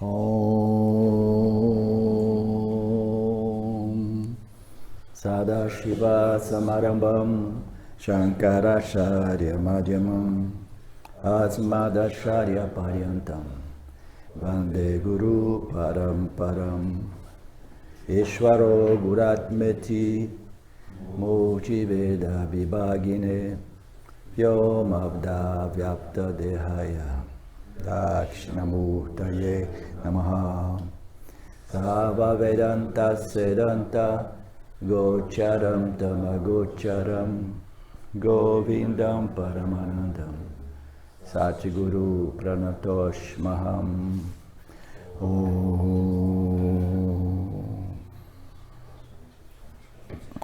Om Sadashiva Samarambham Shankaracharya Madhyamam Asmadacharya Paryantam Vande Guru Paramparam Ishvaro Guratmeti Murti Veda Vibhagine Vyomavda Vyapta Dehaya Dakshinamurtaye Namaha Sava Vedanta Sedanta Gocharam Tamagocharam Govindam Paramanandam Satguru Pranatosh Maham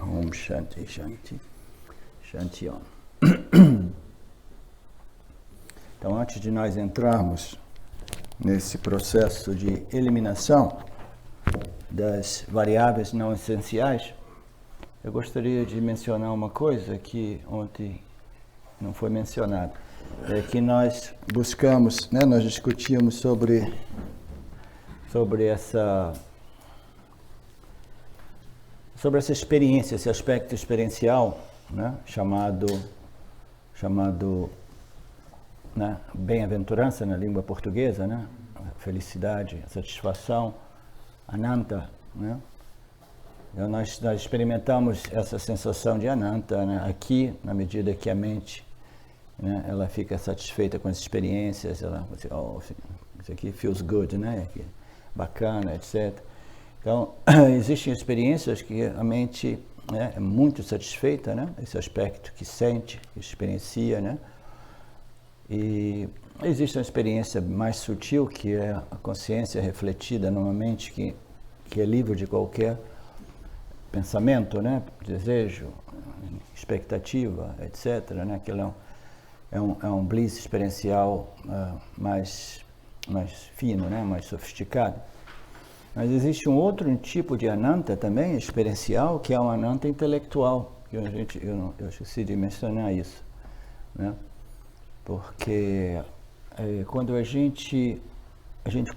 Om Shanti Shanti Shanti Om. Então, antes de nós entrarmos nesse processo de eliminação das variáveis não essenciais, eu gostaria de mencionar uma coisa que ontem não foi mencionada. É que nós buscamos, né, nós discutimos sobre essa experiência, esse aspecto experiencial, né, chamado né, bem-aventurança na língua portuguesa, né, felicidade, satisfação, ananta, né? Então nós experimentamos essa sensação de ananta, né, aqui, na medida que a mente, né, ela fica satisfeita com as experiências, ela, oh, isso aqui feels good, né, bacana, etc. Então, existem experiências que a mente, né, é muito satisfeita, né, esse aspecto que sente, que experiencia, né, e existe uma experiência mais sutil, que é a consciência refletida numa mente que é livre de qualquer pensamento, né, desejo, expectativa, etc., né, aquilo é um bliss experiencial mais fino, né, mais sofisticado. Mas existe um outro tipo de ananta também, experiencial, que é um ananta intelectual, que eu esqueci de mencionar isso, né, porque quando a gente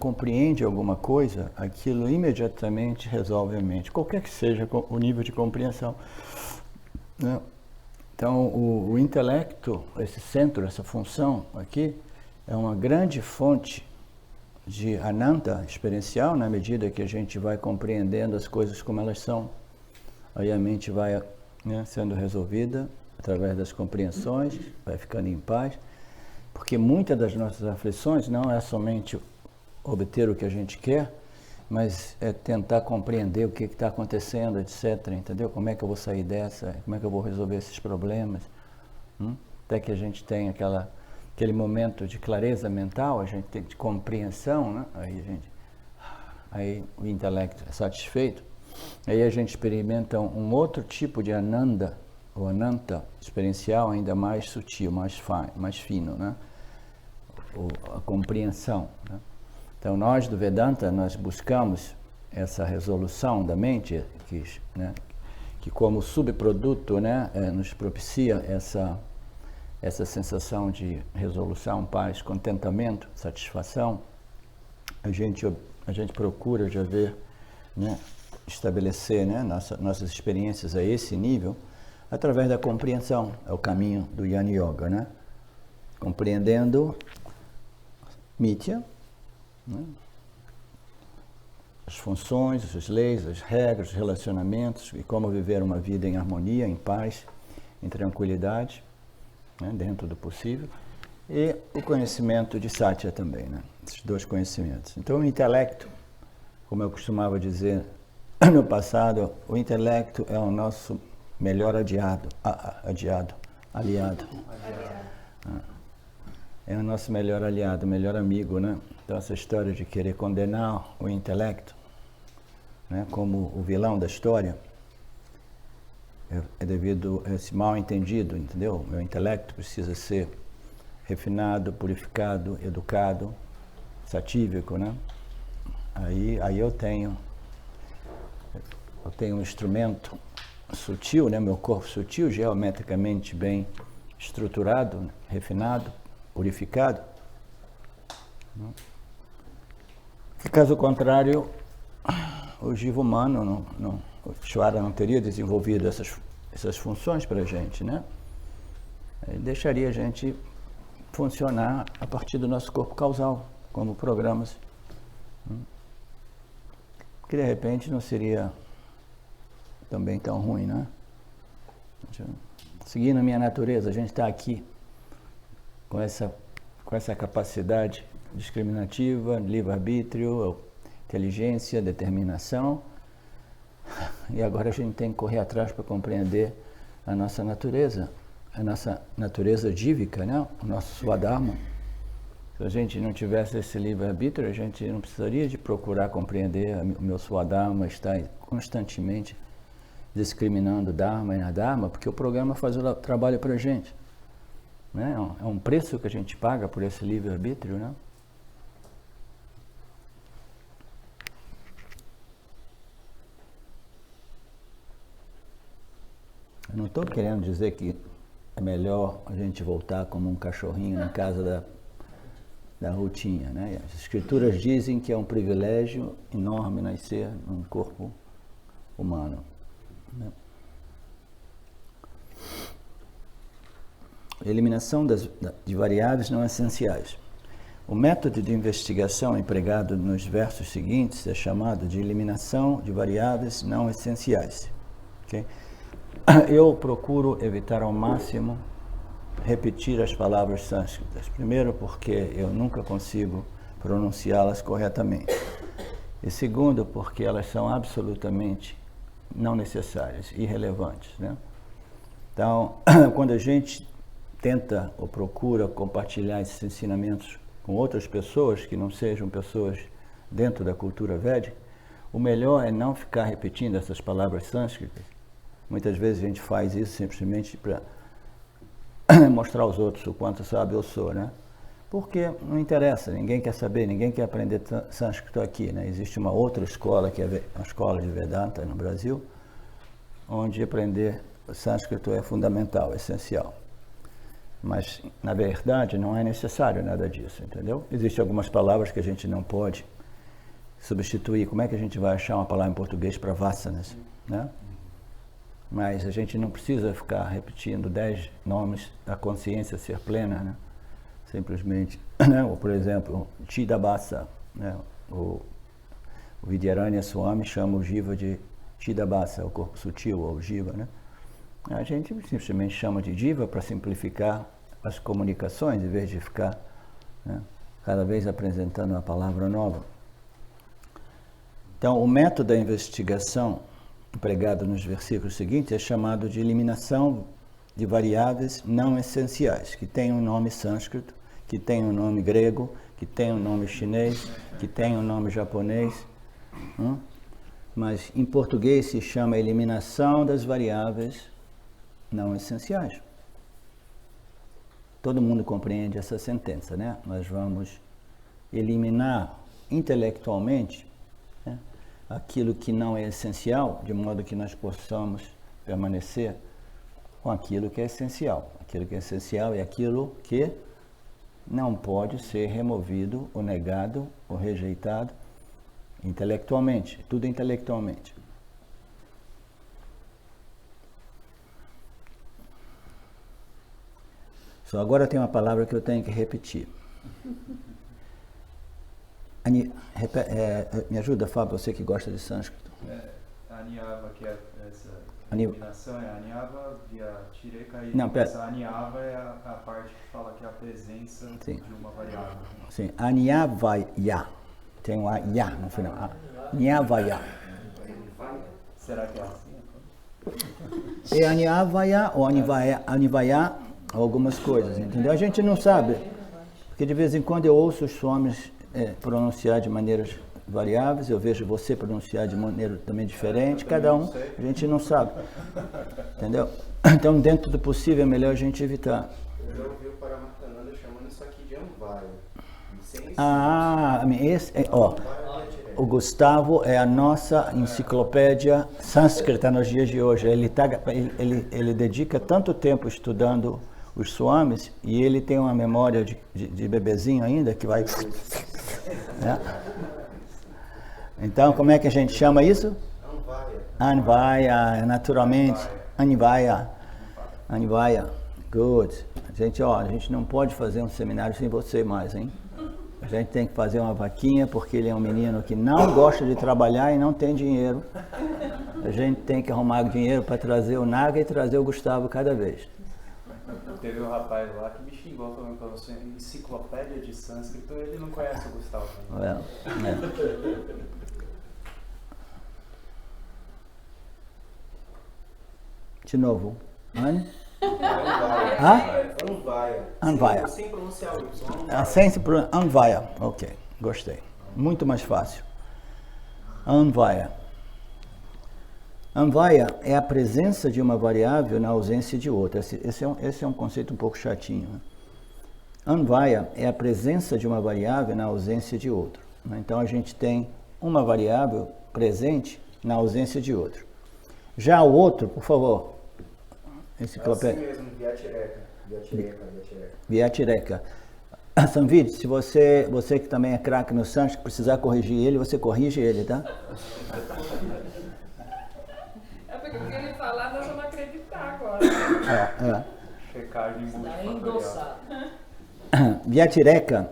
compreende alguma coisa, aquilo imediatamente resolve a mente, qualquer que seja o nível de compreensão, né? Então, o intelecto, esse centro, essa função aqui, é uma grande fonte de ananta experiencial, na medida que a gente vai compreendendo as coisas como elas são. Aí a mente vai, né, sendo resolvida através das compreensões, vai ficando em paz, porque muitas das nossas aflições não é somente obter o que a gente quer, mas é tentar compreender o que está acontecendo, etc., entendeu? Como é que eu vou sair dessa? Como é que eu vou resolver esses problemas? Até que a gente tenha aquele momento de clareza mental, a gente tem de compreensão, né? Aí o intelecto é satisfeito, aí a gente experimenta um outro tipo de ananda, o ananta experiencial ainda mais sutil, mais fino, né? A compreensão, né? Então, nós do Vedanta, nós buscamos essa resolução da mente, que como subproduto, né, nos propicia essa sensação de resolução, paz, contentamento, satisfação. A gente procura já ver, né, estabelecer, né, nossas experiências a esse nível através da compreensão. É o caminho do Jnana Yoga, né? Compreendendo Mithya, né? As funções, as leis, as regras, os relacionamentos e como viver uma vida em harmonia, em paz, em tranquilidade, né, dentro do possível, e o conhecimento de Satya também, né, esses dois conhecimentos. Então o intelecto, como eu costumava dizer no passado, o intelecto é o nosso melhor aliado. É o nosso melhor aliado, melhor amigo, né? Então essa história de querer condenar o intelecto, né, como o vilão da história, é devido a esse mal entendido, entendeu? O meu intelecto precisa ser refinado, purificado, educado, satívico, né? Aí eu tenho um instrumento sutil, né? Meu corpo sutil, geometricamente bem estruturado, refinado, purificado, né? Caso contrário, o Jiva humano, o Ishvara não teria desenvolvido essas funções para a gente, né? Ele deixaria a gente funcionar a partir do nosso corpo causal, como programas. Que de repente não seria também tão ruim, né? Seguindo a minha natureza, a gente está aqui com essa capacidade discriminativa, livre-arbítrio, inteligência, determinação, e agora a gente tem que correr atrás para compreender a nossa natureza dívica, né? O nosso Swadharma. Se a gente não tivesse esse livre-arbítrio, a gente não precisaria de procurar compreender o meu Swadharma, estar constantemente discriminando Dharma e Adharma, porque o programa faz o trabalho para a gente. Né? É um preço que a gente paga por esse livre-arbítrio, né? Eu não estou querendo dizer que é melhor a gente voltar como um cachorrinho na casa da Rutinha, né? As escrituras dizem que é um privilégio enorme nascer num corpo humano, né? Eliminação de variáveis não essenciais. O método de investigação empregado nos versos seguintes é chamado de eliminação de variáveis não essenciais. Okay? Eu procuro evitar ao máximo repetir as palavras sânscritas. Primeiro, porque eu nunca consigo pronunciá-las corretamente. E segundo, porque elas são absolutamente não necessárias, irrelevantes, né? Então, quando a gente tenta ou procura compartilhar esses ensinamentos com outras pessoas que não sejam pessoas dentro da cultura védica, o melhor é não ficar repetindo essas palavras sânscritas. Muitas vezes a gente faz isso simplesmente para mostrar aos outros o quanto sábio eu sou, né? Porque não interessa, ninguém quer saber, ninguém quer aprender sânscrito aqui, né? Existe uma outra escola, que é a escola de Vedanta no Brasil, onde aprender sânscrito é fundamental, essencial. Mas, na verdade, não é necessário nada disso, entendeu? Existem algumas palavras que a gente não pode substituir. Como é que a gente vai achar uma palavra em português para vasanas, né? Mas a gente não precisa ficar repetindo 10 nomes da consciência ser plena, né? Simplesmente, né? Ou, por exemplo, Chidabhasa, né? O Vidyaranya Swami chama o Jiva de Chidabhasa, o corpo sutil, ou Jiva, né? A gente simplesmente chama de Jiva para simplificar as comunicações, em vez de ficar, né, cada vez apresentando uma palavra nova. Então, o método da investigação empregado nos versículos seguintes é chamado de eliminação de variáveis não essenciais, que tem um nome sânscrito, que tem um nome grego, que tem um nome chinês, que tem um nome japonês, mas em português se chama eliminação das variáveis não essenciais. Todo mundo compreende essa sentença, né? Nós vamos eliminar intelectualmente, né, aquilo que não é essencial, de modo que nós possamos permanecer com aquilo que é essencial. Aquilo que é essencial é aquilo que não pode ser removido, ou negado, ou rejeitado intelectualmente, tudo intelectualmente. Só agora tem uma palavra que eu tenho que repetir. Me ajuda, Fábio, você que gosta de sânscrito. Anyava, que é essa eliminação, é Anyava via Tireka, e não, essa Anyava é a parte que fala que é a presença de uma variável. Sim, Anyavaya. Tem um ya no final. Anyavaya. Será que é assim? É Anyavaya ou Anivaya, algumas coisas, entendeu? A gente não sabe, porque de vez em quando eu ouço os swamis pronunciar de maneiras variáveis, eu vejo você pronunciar de maneira também diferente, cada um, a gente não sabe, entendeu? Então, dentro do possível, é melhor a gente evitar. Eu já ouvi o Paramahansa chamando isso aqui de Anvaya. O Gustavo é a nossa enciclopédia sânscrita nos dias de hoje. Ele dedica tanto tempo estudando os swamis e ele tem uma memória de bebezinho ainda que vai... Né? Então, como é que a gente chama isso? Anvaya. Anvaya, naturalmente. Anvaya. Anvaya. Good. A gente não pode fazer um seminário sem você mais, hein? A gente tem que fazer uma vaquinha, porque ele é um menino que não gosta de trabalhar e não tem dinheiro. A gente tem que arrumar dinheiro para trazer o Naga e trazer o Gustavo cada vez. Teve um rapaz lá que me xingou falando para você, enciclopédia de sânscrito, ele não conhece o Gustavo. De novo. Anvaya. Anvaya. Sem pronunciar o Y. Anvaya. Ok, gostei. Muito mais fácil. Anvaya. Anvaya é a presença de uma variável na ausência de outra. Esse é um conceito um pouco chatinho. Né? Anvaya é a presença de uma variável na ausência de outra. Né? Então a gente tem uma variável presente na ausência de outra. Já o outro, por favor. Enciclopédia. É assim mesmo, Vyatireka. Samvid, se você que também é craque no sânscrito, precisar corrigir ele, você corrige ele, tá? É porque o que ele falar, nós vamos acreditar agora. Checagem endossado. Vyatireka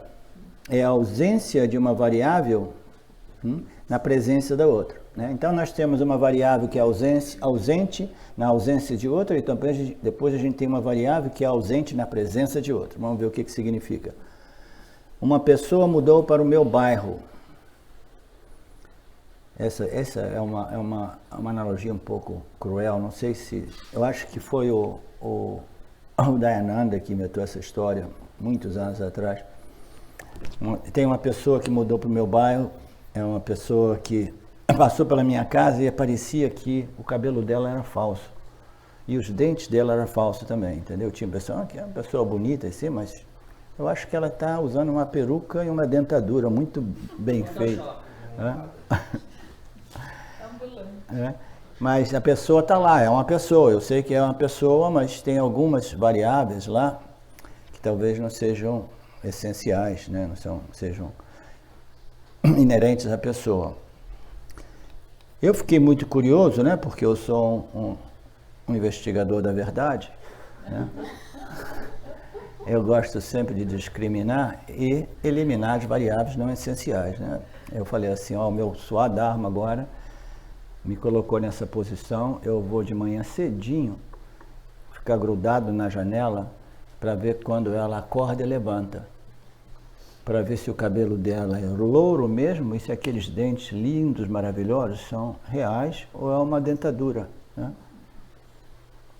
é a ausência de uma variável na presença da outra. Né? Então nós temos uma variável que é ausente na ausência de outra, e depois a gente tem uma variável que é ausente na presença de outra. Vamos ver o que significa. Uma pessoa mudou para o meu bairro. Essa é uma analogia um pouco cruel, não sei se... Eu acho que foi o Dayananda que inventou essa história muitos anos atrás. Tem uma pessoa que mudou para o meu bairro, é uma pessoa que passou pela minha casa e parecia que o cabelo dela era falso. E os dentes dela eram falsos também, entendeu? Eu tinha a impressão que é uma pessoa bonita assim, mas eu acho que ela está usando uma peruca e uma dentadura muito bem feita. Mas a pessoa está lá, é uma pessoa. Eu sei que é uma pessoa, mas tem algumas variáveis lá que talvez não sejam essenciais, né? Não sejam inerentes à pessoa. Eu fiquei muito curioso, né? Porque eu sou um investigador da verdade, né? Eu gosto sempre de discriminar e eliminar as variáveis não essenciais, né? Eu falei assim, o meu Swadharma agora me colocou nessa posição, eu vou de manhã cedinho ficar grudado na janela para ver quando ela acorda e levanta, para ver se o cabelo dela é louro mesmo, e se aqueles dentes lindos, maravilhosos, são reais ou é uma dentadura, né?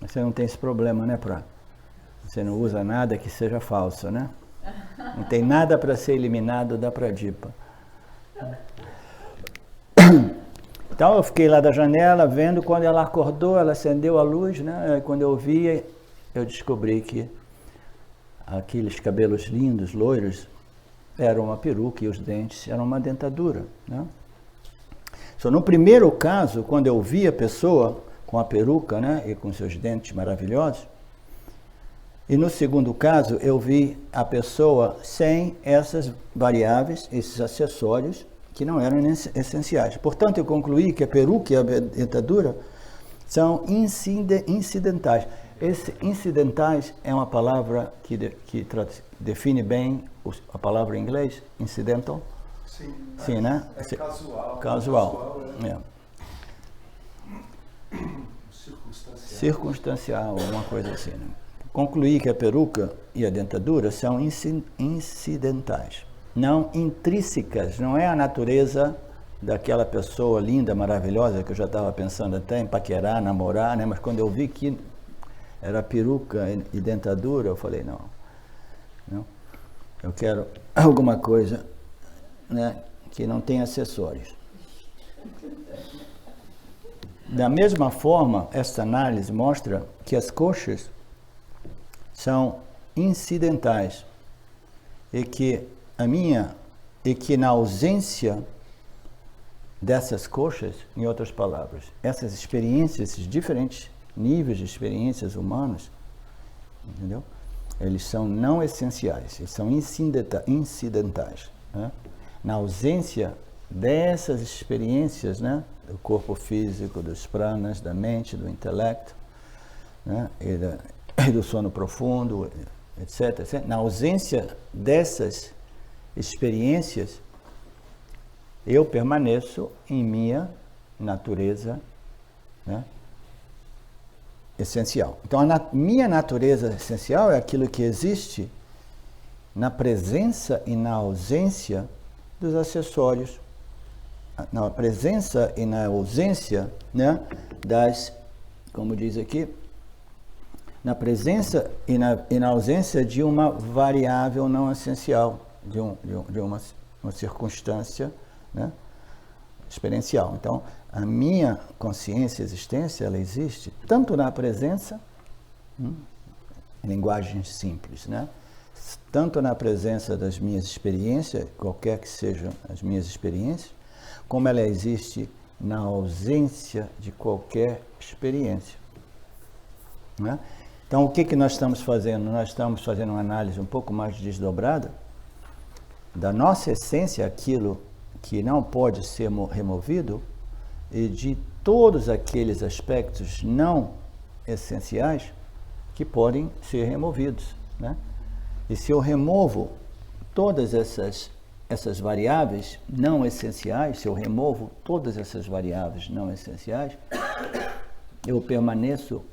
Você não tem esse problema, né, Prá? Você não usa nada que seja falso, né? Não tem nada para ser eliminado da Pradipa. Então eu fiquei lá da janela vendo, quando ela acordou, ela acendeu a luz, né? Quando eu vi, eu descobri que aqueles cabelos lindos, loiros, eram uma peruca e os dentes eram uma dentadura, né? Só no primeiro caso, quando eu vi a pessoa com a peruca, né, e com seus dentes maravilhosos, e no segundo caso eu vi a pessoa sem essas variáveis, esses acessórios que não eram essenciais. Portanto, eu concluí que a peruca e a dentadura são incidentais. Esse incidentais é uma palavra que define bem a palavra em inglês, incidental? Sim. Sim, né? É casual. Casual. É. Circunstancial, alguma coisa assim. Né? Concluí que a peruca e a dentadura são incidentais, não intrínsecas, não é a natureza daquela pessoa linda, maravilhosa, que eu já estava pensando até em paquerar, namorar, né? Mas quando eu vi que era peruca e dentadura, eu falei, não, eu quero alguma coisa, né, que não tenha acessórios. Da mesma forma, esta análise mostra que as coxas são incidentais e que na ausência dessas coxas, em outras palavras, essas experiências, esses diferentes níveis de experiências humanas, entendeu? Eles são não essenciais, eles são incidentais, né? Na ausência dessas experiências, né, do corpo físico, dos pranas, da mente, do intelecto, né, e do sono profundo, etc, etc. Na ausência dessas experiências, eu permaneço em minha natureza, né, essencial. Então, minha natureza essencial é aquilo que existe na presença e na ausência dos acessórios, na presença e na ausência, né, das, como diz aqui, na presença e na ausência de uma variável não essencial, de uma circunstância, né, experiencial. Então, a minha consciência e existência, ela existe tanto na presença, em linguagem simples, né, tanto na presença das minhas experiências, qualquer que sejam as minhas experiências, como ela existe na ausência de qualquer experiência, né? Então, o que nós estamos fazendo? Nós estamos fazendo uma análise um pouco mais desdobrada da nossa essência, aquilo que não pode ser removido, e de todos aqueles aspectos não essenciais que podem ser removidos, né? E se eu removo todas essas variáveis não essenciais, se eu removo todas essas variáveis não essenciais, eu permaneço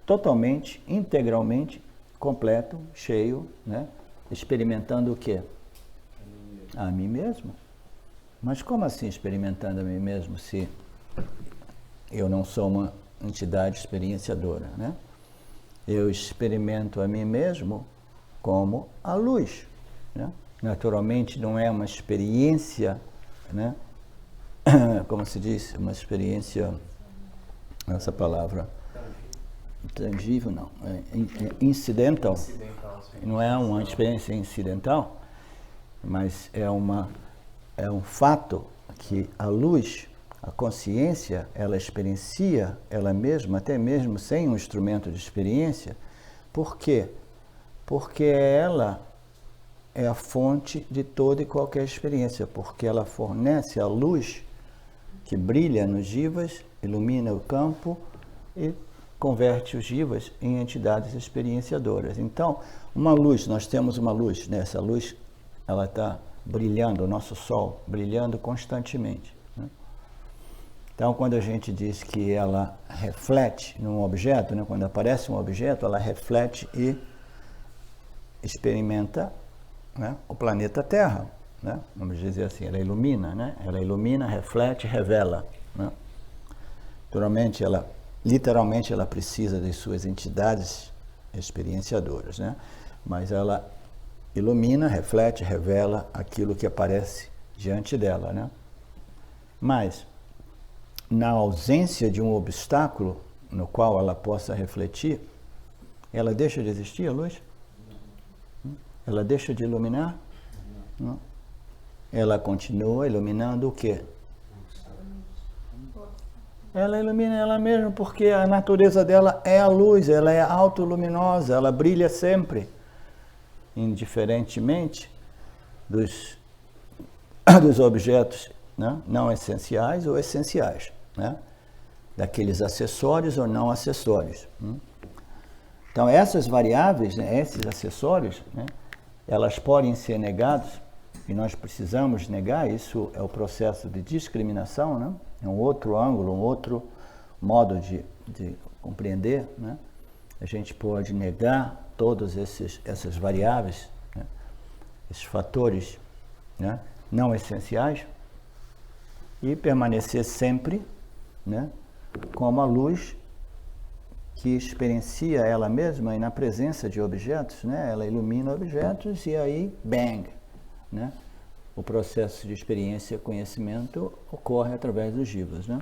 totalmente, integralmente, completo, cheio, né? Experimentando o quê? A mim mesmo. Mas como assim experimentando a mim mesmo se eu não sou uma entidade experienciadora, né? Eu experimento a mim mesmo como a luz, né? Naturalmente não é uma experiência, né? Como se diz, uma experiência, essa palavra, tangível não, é incidental. Não é uma experiência incidental, mas é um fato que a luz, a consciência, ela experiencia ela mesma, até mesmo sem um instrumento de experiência. Por quê? Porque ela é a fonte de toda e qualquer experiência, porque ela fornece a luz que brilha nos jivas, ilumina o campo e converte os jivas em entidades experienciadoras. Então, uma luz, nós temos uma luz, né? Essa luz, ela está brilhando, o nosso sol brilhando constantemente, né? Então, quando a gente diz que ela reflete num objeto, né? Quando aparece um objeto, ela reflete e experimenta, né, o planeta Terra, né? Vamos dizer assim, ela ilumina, né? Ela ilumina, reflete, revela, né? Naturalmente, literalmente, ela precisa de suas entidades experienciadoras, né? Mas ela ilumina, reflete, revela aquilo que aparece diante dela, né? Mas, na ausência de um obstáculo no qual ela possa refletir, ela deixa de existir, a luz? Ela deixa de iluminar? Não. Ela continua iluminando o quê? Ela ilumina ela mesma porque a natureza dela é a luz, ela é autoluminosa, ela brilha sempre, indiferentemente dos objetos, né, não essenciais ou essenciais, né, daqueles acessórios ou não acessórios. Então, essas variáveis, né, esses acessórios, né, elas podem ser negados, e nós precisamos negar. Isso é o processo de discriminação, né? É um outro ângulo, um outro modo de compreender, né? A gente pode negar todas essas variáveis, né? Esses fatores, né, não essenciais, e permanecer sempre, né, como a luz que experiencia ela mesma e na presença de objetos, né? Ela ilumina objetos e aí, bang, né? O processo de experiência, conhecimento ocorre através dos jivas, né?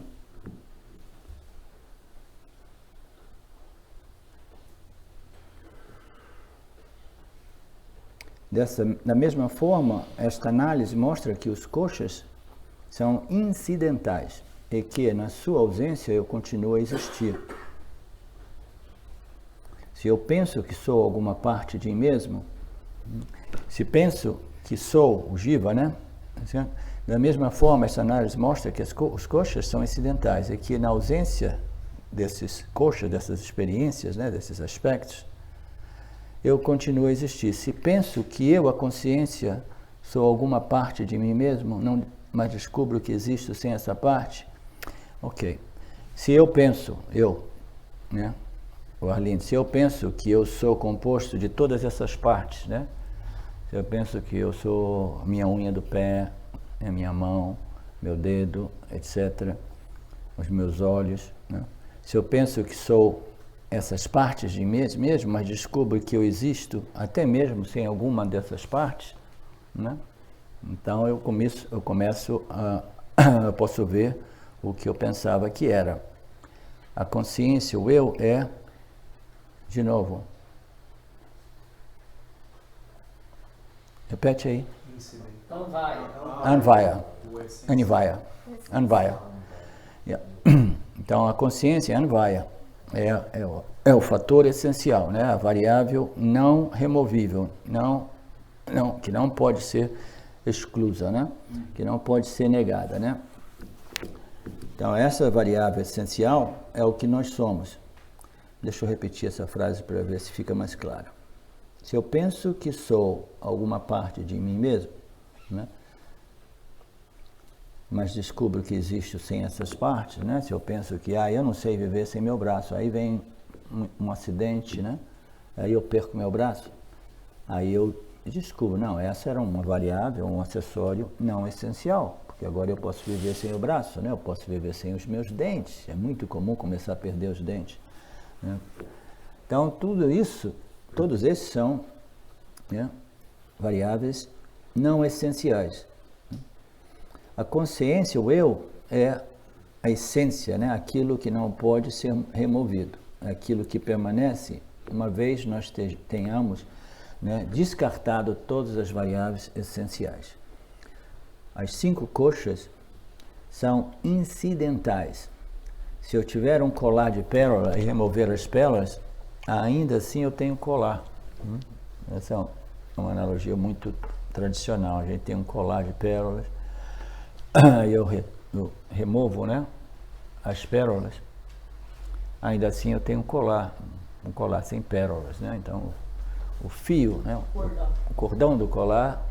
Da mesma forma, esta análise mostra que os koshas são incidentais e que, na sua ausência, eu continuo a existir. Se eu penso que sou alguma parte de mim mesmo, se penso que sou o jiva, né? Da mesma forma, essa análise mostra que os koshas são incidentais e que na ausência desses koshas, dessas experiências, né, desses aspectos, eu continuo a existir. Se penso que eu, a consciência, sou alguma parte de mim mesmo, não, mas descubro que existo sem essa parte, ok. Se eu penso, né, o Arlindo, se eu penso que eu sou composto de todas essas partes, né, se eu penso que eu sou minha unha do pé, a minha mão, meu dedo, etc., os meus olhos, né? Se eu penso que sou essas partes de mim mesmo, mas descubro que eu existo até mesmo sem alguma dessas partes, né? Então eu começo eu posso ver o que eu pensava que era. A consciência, o eu, é, de novo, repete aí. Anvaya. Yeah. Então a consciência é Anvaya, é o fator essencial, né? A variável não removível, que não pode ser exclusa, né? Que não pode ser negada, né? Então essa variável essencial é o que nós somos. Deixa eu repetir essa frase para ver se fica mais claro. Se eu penso que sou alguma parte de mim mesmo, né, mas descubro que existo sem essas partes, né? Se eu penso que eu não sei viver sem meu braço, aí vem um acidente, né? Aí eu perco meu braço, aí eu descubro, não, essa era uma variável, um acessório não essencial, porque agora eu posso viver sem o braço, né? Eu posso viver sem os meus dentes, é muito comum começar a perder os dentes, né? Então tudo isso, todos esses são, né, variáveis não essenciais. A consciência, o eu, é a essência, né? Aquilo que não pode ser removido, aquilo que permanece uma vez nós tenhamos, né, descartado todas as variáveis essenciais. As 5 koshas são incidentais. Se eu tiver um colar de pérola e remover as pérolas, ainda assim eu tenho colar. Essa é uma analogia muito tradicional. A gente tem um colar de pérolas, e eu removo, né, as pérolas, ainda assim eu tenho um colar sem pérolas, né? Então o fio, né, o cordão do colar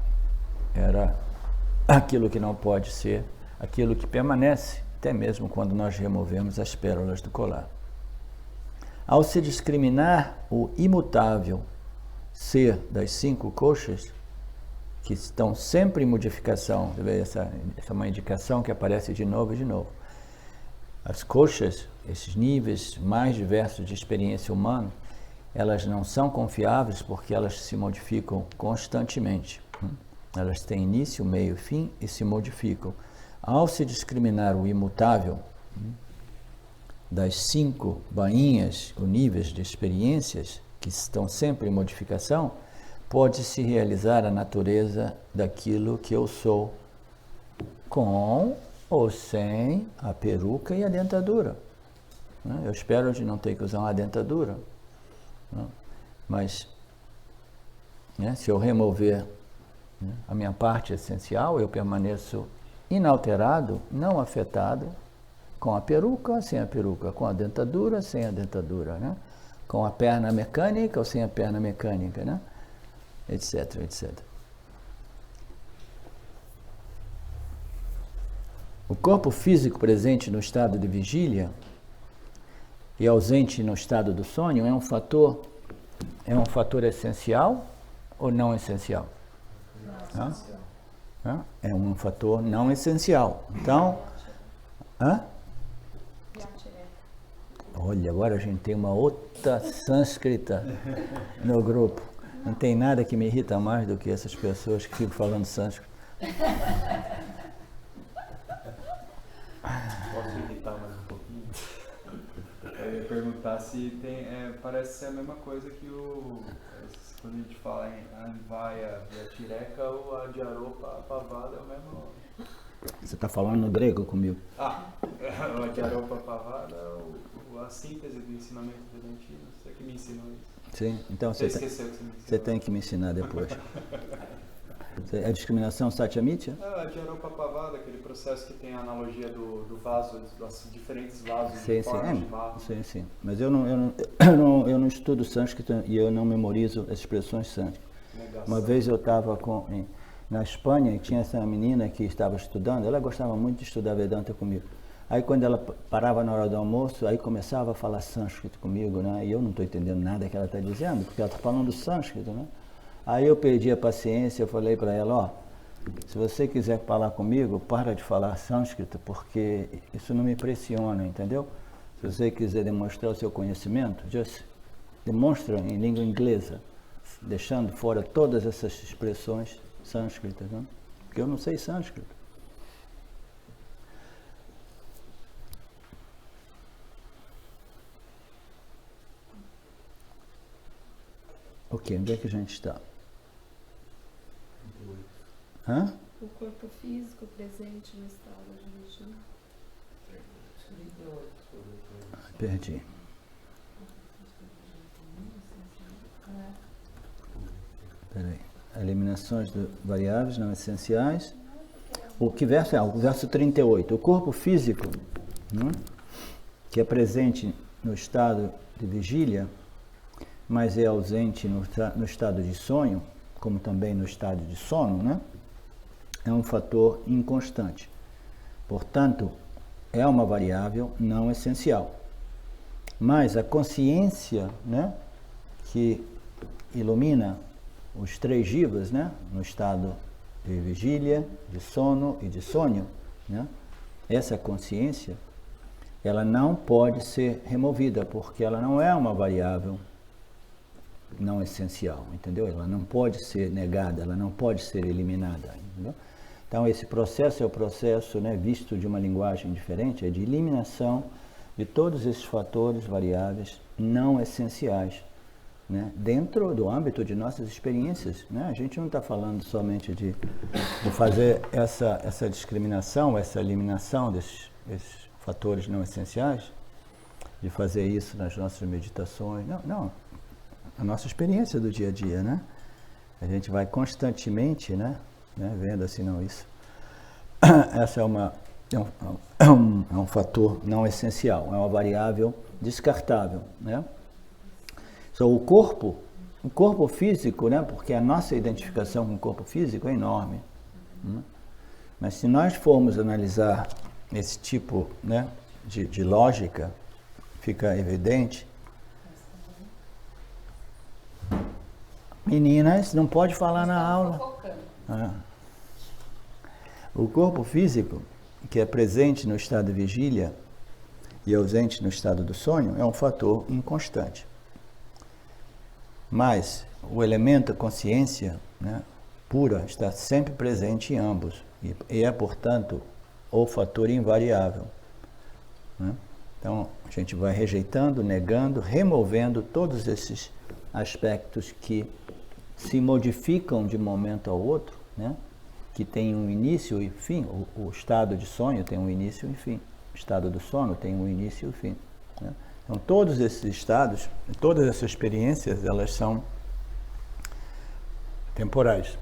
era aquilo que não pode ser, aquilo que permanece até mesmo quando nós removemos as pérolas do colar. Ao se discriminar o imutável ser das 5 koshas, que estão sempre em modificação, essa é uma indicação que aparece de novo e de novo. As koshas, esses níveis mais diversos de experiência humana, elas não são confiáveis porque elas se modificam constantemente. Elas têm início, meio, fim e se modificam. Ao se discriminar o imutável das 5 bainhas, ou níveis de experiências, que estão sempre em modificação, pode-se realizar a natureza daquilo que eu sou, com ou sem a peruca e a dentadura. Eu espero de não ter que usar uma dentadura. Mas, né, se eu remover, né, a minha parte essencial, eu permaneço inalterado, não afetado, com a peruca, sem a peruca, com a dentadura, sem a dentadura, né? Com a perna mecânica ou sem a perna mecânica, né? Etc, etc. O corpo físico presente no estado de vigília e ausente no estado do sonho é um fator essencial ou não essencial? Não, essencial. É um fator não essencial. Então, olha, agora a gente tem uma outra sânscrita no grupo. Não tem nada que me irrita mais do que essas pessoas que ficam falando sânscrito. Posso irritar mais um pouquinho? Eu ia perguntar se tem, parece ser a mesma coisa que quando a gente fala em Anvaya Vyatireka, ou a Adyaropa Pavada é o mesmo nome. Você está falando no grego comigo? O Adyaropa Pavada, a síntese do ensinamento vedantino, você que me ensinou isso. Sim, então você esqueceu que você me ensinou. Você tem que me ensinar depois. A discriminação Satyamitya? A Dyaropapavada, aquele processo que tem a analogia do vaso, dos diferentes vasos Sim, de forma de barro. sim. Mas eu não estudo sânscrito e eu não memorizo as expressões sânscritas. Uma vez eu estava na Espanha e tinha essa menina que estava estudando, ela gostava muito de estudar Vedanta comigo. Aí quando ela parava na hora do almoço, aí começava a falar sânscrito comigo, né? E eu não estou entendendo nada que ela está dizendo, porque ela está falando sânscrito, né? Aí eu perdi a paciência, eu falei para ela, ó, se você quiser falar comigo, para de falar sânscrito, porque isso não me impressiona, entendeu? Se você quiser demonstrar o seu conhecimento, just demonstra em língua inglesa, deixando fora todas essas expressões sânscritas, né? Porque eu não sei sânscrito. Ok, onde é que a gente está? Hã? O corpo físico presente no estado de vigília. Perdi. Peraí. Eliminações de variáveis não essenciais. O que verso é? O verso 38. O corpo físico, né, que é presente no estado de vigília, mas é ausente no estado de sonho, como também no estado de sono, né? É um fator inconstante. Portanto, é uma variável não essencial. Mas a consciência, né, que ilumina os três jivas, né, no estado de vigília, de sono e de sonho, né, essa consciência, ela não pode ser removida, porque ela não é uma variável não essencial, entendeu? Ela não pode ser negada, ela não pode ser eliminada, entendeu? Então esse processo é o processo, né, visto de uma linguagem diferente, é de eliminação de todos esses fatores variáveis não essenciais, né, dentro do âmbito de nossas experiências, né? A gente não está falando somente de fazer essa discriminação, essa eliminação desses fatores não essenciais, de fazer isso nas nossas meditações, não. A nossa experiência do dia a dia, né? A gente vai constantemente, né, vendo assim, não, isso. Essa é um fator não essencial, é uma variável descartável, né? O corpo físico, né, porque a nossa identificação com o corpo físico é enorme, né? Mas se nós formos analisar esse tipo, né, de lógica, fica evidente. Meninas, não pode falar na aula. O corpo físico, que é presente no estado de vigília e ausente no estado do sonho, é um fator inconstante. Mas o elemento consciência, né, pura está sempre presente em ambos e é, portanto, o fator invariável, né? Então, a gente vai rejeitando, negando, removendo todos esses aspectos que se modificam de momento ao outro, né? Que tem um início e fim. O estado de sonho tem um início e fim. O estado do sono tem um início e fim, né? Então, todos esses estados, todas essas experiências, elas são temporais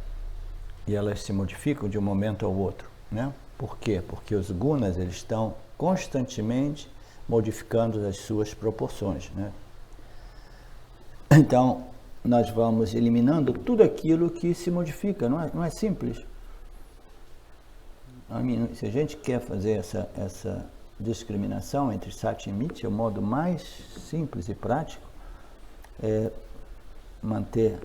e elas se modificam de um momento ao outro, né? Por quê? Porque os gunas, eles estão constantemente modificando as suas proporções, né? Então, nós vamos eliminando tudo aquilo que se modifica, não é simples. Se a gente quer fazer essa discriminação entre Sati e Mitya, o modo mais simples e prático é manter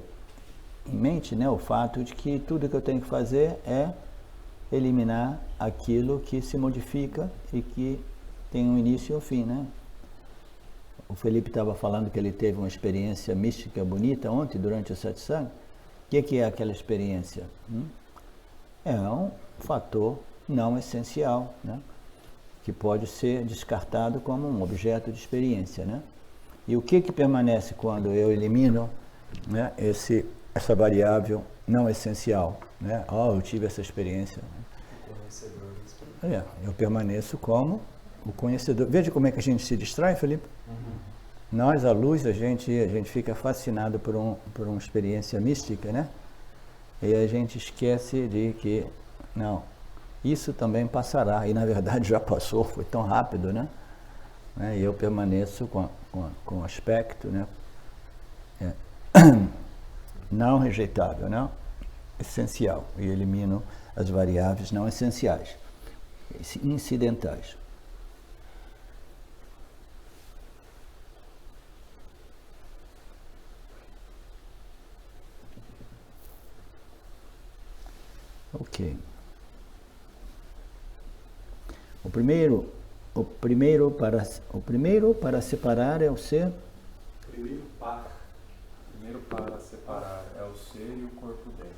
em mente, né, o fato de que tudo que eu tenho que fazer é eliminar aquilo que se modifica e que tem um início e um fim, né? O Felipe estava falando que ele teve uma experiência mística bonita ontem, durante o satsang. O que é aquela experiência? É um fator não essencial, né? Que pode ser descartado como um objeto de experiência, né? E o que permanece quando eu elimino, né, essa variável não essencial, né? Eu tive essa experiência. Eu permaneço como o conhecedor. Veja como é que a gente se distrai, Felipe. Nós, a luz, a gente fica fascinado por uma experiência mística, né? E a gente esquece de que, não, isso também passará. E na verdade já passou, foi tão rápido, né? E eu permaneço com o aspecto, né? Não rejeitável, não? Essencial. E elimino as variáveis não essenciais, incidentais. Ok. O primeiro para separar é o ser. Primeiro para separar é o ser e o corpo denso.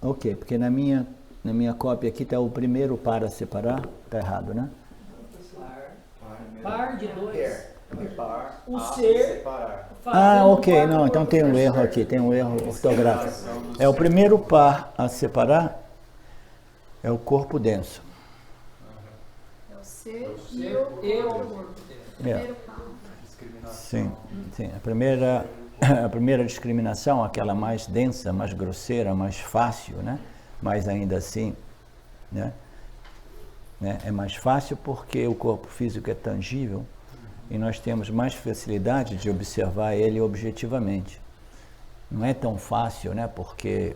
Ok, porque na minha cópia aqui está o primeiro para separar, está errado, né? Par de dois. Par, O a ser. separar. Ok, não, então tem um erro aqui, tem um erro ortográfico. É o primeiro par a separar, é o corpo denso. É o ser O e ser o e o corpo. corpo dele. Primeiro passo. Discriminação. Sim. A primeira discriminação, aquela mais densa, mais grosseira, mais fácil, né? Mas ainda assim, né? É mais fácil porque o corpo físico é tangível e nós temos mais facilidade de observar ele objetivamente. Não é tão fácil, né? Porque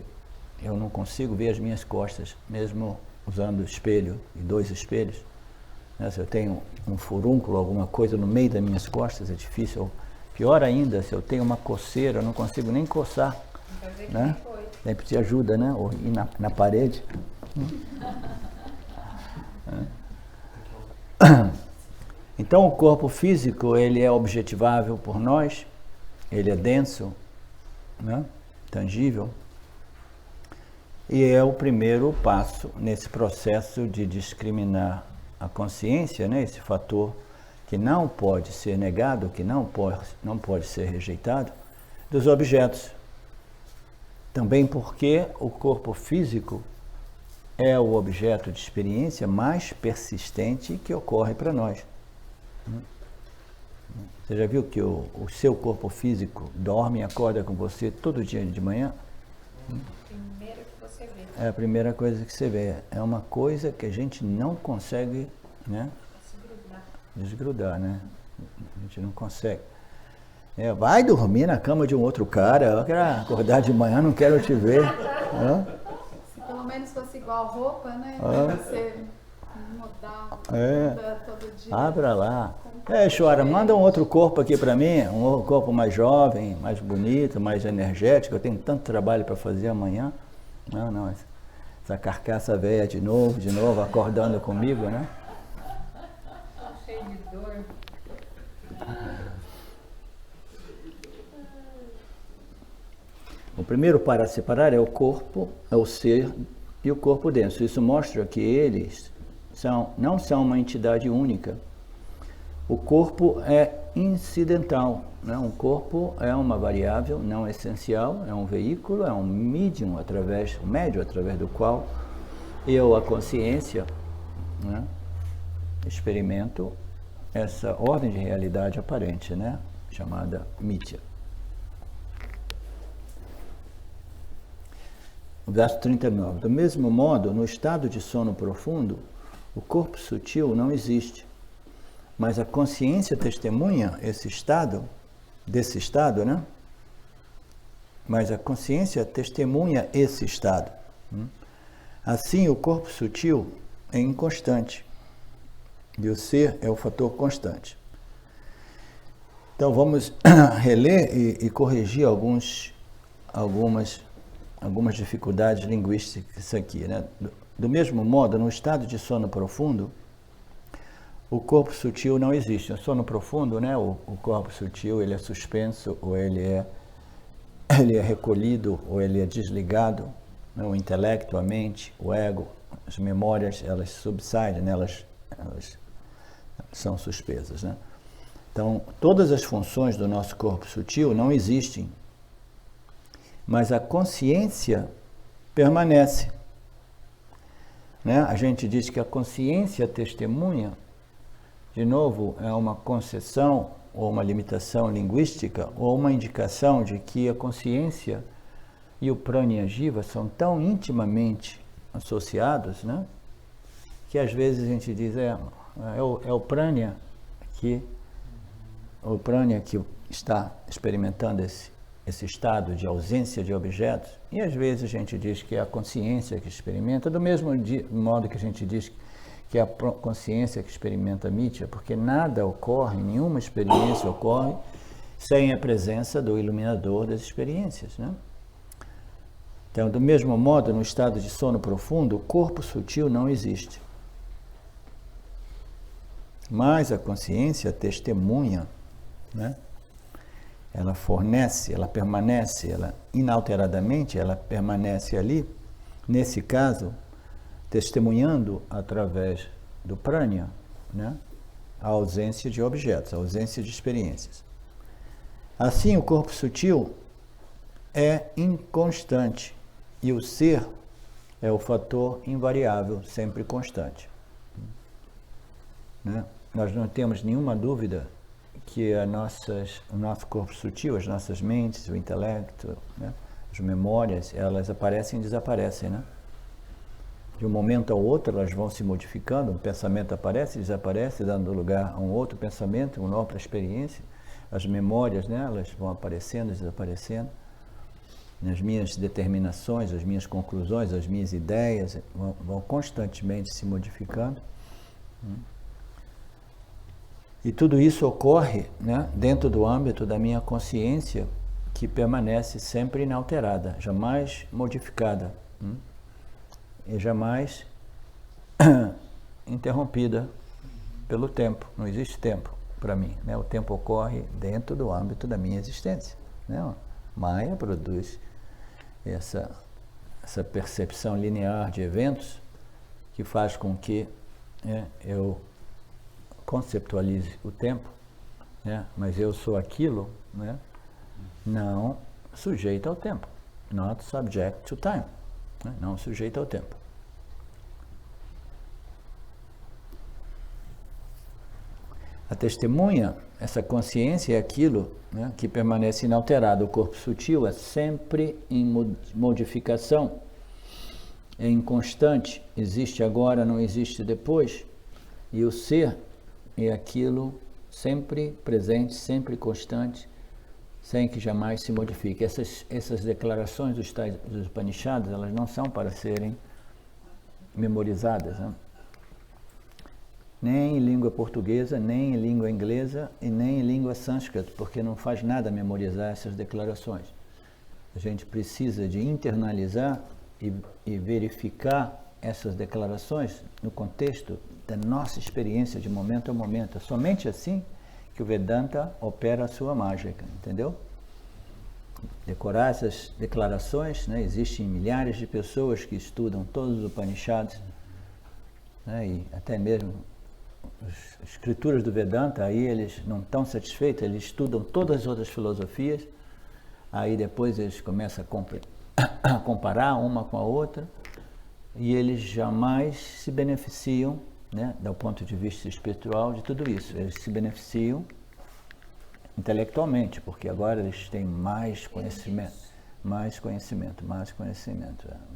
eu não consigo ver as minhas costas, mesmo usando espelho e 2 espelhos. Né? Se eu tenho um furúnculo, alguma coisa no meio das minhas costas, é difícil. Pior ainda, se eu tenho uma coceira, eu não consigo nem coçar. Né? Daí precisa de ajuda, né? Ou ir na parede. Então o corpo físico, ele é objetivável por nós, ele é denso, né? Tangível, e é o primeiro passo nesse processo de discriminar a consciência, né? Esse fator que não pode ser negado, que não pode ser rejeitado, dos objetos. Também porque o corpo físico é o objeto de experiência mais persistente que ocorre para nós. Você já viu que o seu corpo físico dorme e acorda com você todo dia de manhã? Primeiro que você vê. É a primeira coisa que você vê. É uma coisa que a gente não consegue, né, desgrudar, né? A gente não consegue. Vai dormir na cama de um outro cara, eu quero acordar de manhã, não quero te ver. Se pelo menos fosse igual roupa, né? Você mudar muda todo dia. Abra lá. Chora, manda um outro corpo aqui para mim, um corpo mais jovem, mais bonito, mais energético. Eu tenho tanto trabalho para fazer amanhã. Não, essa carcaça velha de novo, acordando comigo, né? Cheio de dor. O primeiro para separar é o corpo, é o ser e o corpo denso. Isso mostra que eles não são uma entidade única. O corpo é incidental, né? O corpo é uma variável não essencial, é um veículo, é um médio através do qual eu, a consciência, né, experimento essa ordem de realidade aparente, né, chamada mithya. Verso 39. Do mesmo modo, no estado de sono profundo, o corpo sutil não existe, mas a consciência testemunha desse estado, né? Mas a consciência testemunha esse estado. Assim, o corpo sutil é inconstante e o ser é o fator constante. Então, vamos reler e corrigir algumas dificuldades linguísticas aqui, né? Do mesmo modo, no estado de sono profundo, o corpo sutil não existe. No sono profundo, né, o corpo sutil ele é suspenso, ou ele é recolhido, ou ele é desligado, né? O intelecto, a mente, o ego, as memórias, elas subsidem, né? elas são suspensas, né? Então, todas as funções do nosso corpo sutil não existem, mas a consciência permanece. Né? A gente diz que a consciência testemunha, de novo, é uma concessão ou uma limitação linguística ou uma indicação de que a consciência e o prana jiva são tão intimamente associados, né? Que às vezes a gente diz, é o prana que está experimentando esse estado de ausência de objetos, e às vezes a gente diz que é a consciência que experimenta, do mesmo modo que a gente diz que é a consciência que experimenta a mitya, porque nada ocorre, nenhuma experiência ocorre sem a presença do iluminador das experiências, né? Então, do mesmo modo, no estado de sono profundo, o corpo sutil não existe. Mas a consciência testemunha, né? Ela fornece, ela permanece, ela inalteradamente, ela permanece ali, nesse caso, testemunhando através do prana, né? A ausência de objetos, a ausência de experiências. Assim, o corpo sutil é inconstante e o ser é o fator invariável, sempre constante, né? Nós não temos nenhuma dúvida que o nosso corpo sutil, as nossas mentes, o intelecto, né? As memórias, elas aparecem e desaparecem, né? De um momento ao outro elas vão se modificando, um pensamento aparece e desaparece, dando lugar a um outro pensamento, uma outra experiência. As memórias, né, elas vão aparecendo e desaparecendo. As minhas determinações, as minhas conclusões, as minhas ideias vão constantemente se modificando. E tudo isso ocorre, né, dentro do âmbito da minha consciência, que permanece sempre inalterada, jamais modificada. E jamais interrompida pelo tempo. Não existe tempo para mim, né? O tempo ocorre dentro do âmbito da minha existência, né? Maya produz essa percepção linear de eventos que faz com que, né, eu conceptualize o tempo, né? Mas eu sou aquilo, né, não sujeito ao tempo, not subject to time. Não sujeito ao tempo. A testemunha, essa consciência é aquilo, né, que permanece inalterado. O corpo sutil é sempre em modificação, é inconstante, existe agora, não existe depois. E o ser é aquilo sempre presente, sempre constante, sem que jamais se modifique. Essas declarações dos Upanishads, elas não são para serem memorizadas, né? Nem em língua portuguesa, nem em língua inglesa e nem em língua sânscrita, porque não faz nada memorizar essas declarações. A gente precisa de internalizar e verificar essas declarações no contexto da nossa experiência de momento a momento. É somente assim que o Vedanta opera a sua mágica, entendeu? Decorar essas declarações, né? Existem milhares de pessoas que estudam todos os Upanishads, né? E até mesmo as escrituras do Vedanta, aí eles não estão satisfeitos, eles estudam todas as outras filosofias, aí depois eles começam a comparar uma com a outra, e eles jamais se beneficiam, né, do ponto de vista espiritual, de tudo isso. Eles se beneficiam intelectualmente, porque agora eles têm mais conhecimento,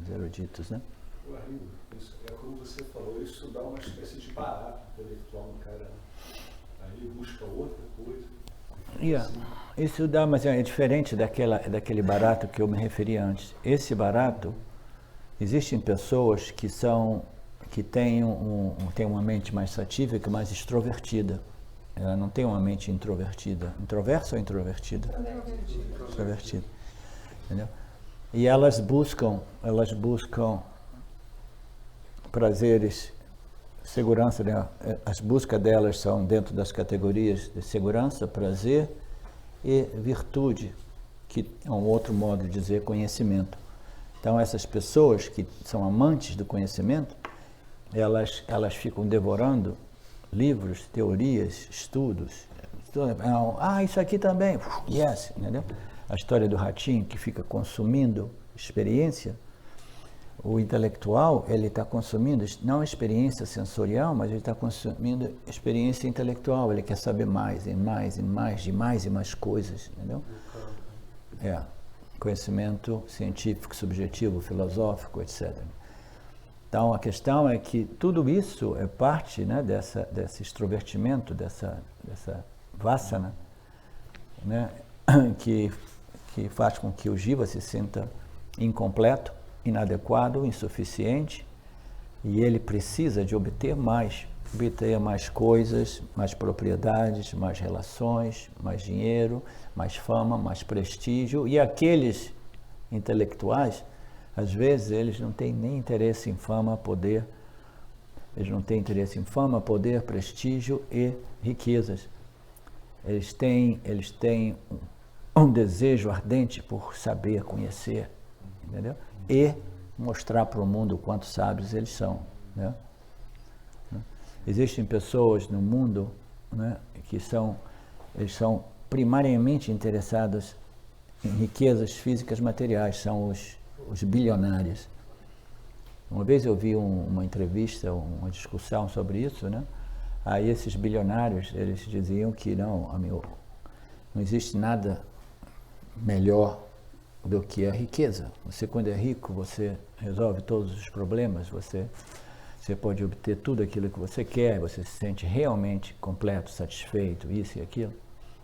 os eruditos, né? É como você falou, isso dá uma espécie de barato intelectual no cara, aí busca outra coisa. Isso dá, mas é diferente daquele barato que eu me referi antes. Esse barato, existem pessoas que têm uma mente mais satívica, mais extrovertida. Ela não tem uma mente introvertida. Introversa ou introvertida? Introvertida. Entendeu? E elas buscam prazeres, segurança, né? As buscas delas são dentro das categorias de segurança, prazer e virtude, que é um outro modo de dizer conhecimento. Então, essas pessoas que são amantes do conhecimento, elas ficam devorando livros, teorias, estudos. Isso aqui também, yes, entendeu? A história do ratinho que fica consumindo experiência. O intelectual, ele está consumindo não experiência sensorial, mas ele está consumindo experiência intelectual. Ele quer saber mais e mais e mais, de mais e mais coisas, entendeu? conhecimento científico, subjetivo, filosófico, etc. Então, a questão é que tudo isso é parte, né, desse extrovertimento, dessa vassana, né, que faz com que o jiva se sinta incompleto, inadequado, insuficiente, e ele precisa de obter mais coisas, mais propriedades, mais relações, mais dinheiro, mais fama, mais prestígio. E aqueles intelectuais, às vezes, eles não têm nem interesse em fama, poder, eles não têm interesse em fama, poder, prestígio e riquezas. Eles têm um desejo ardente por saber, conhecer, entendeu? E mostrar para o mundo o quanto sábios eles são, né? Existem pessoas no mundo, né, eles são primariamente interessados em riquezas físicas materiais, são os bilionários. Uma vez eu vi uma entrevista, uma discussão sobre isso, né? Aí esses bilionários, eles diziam que não existe nada melhor do que a riqueza. Você, quando é rico, você resolve todos os problemas, você pode obter tudo aquilo que você quer, você se sente realmente completo, satisfeito, isso e aquilo.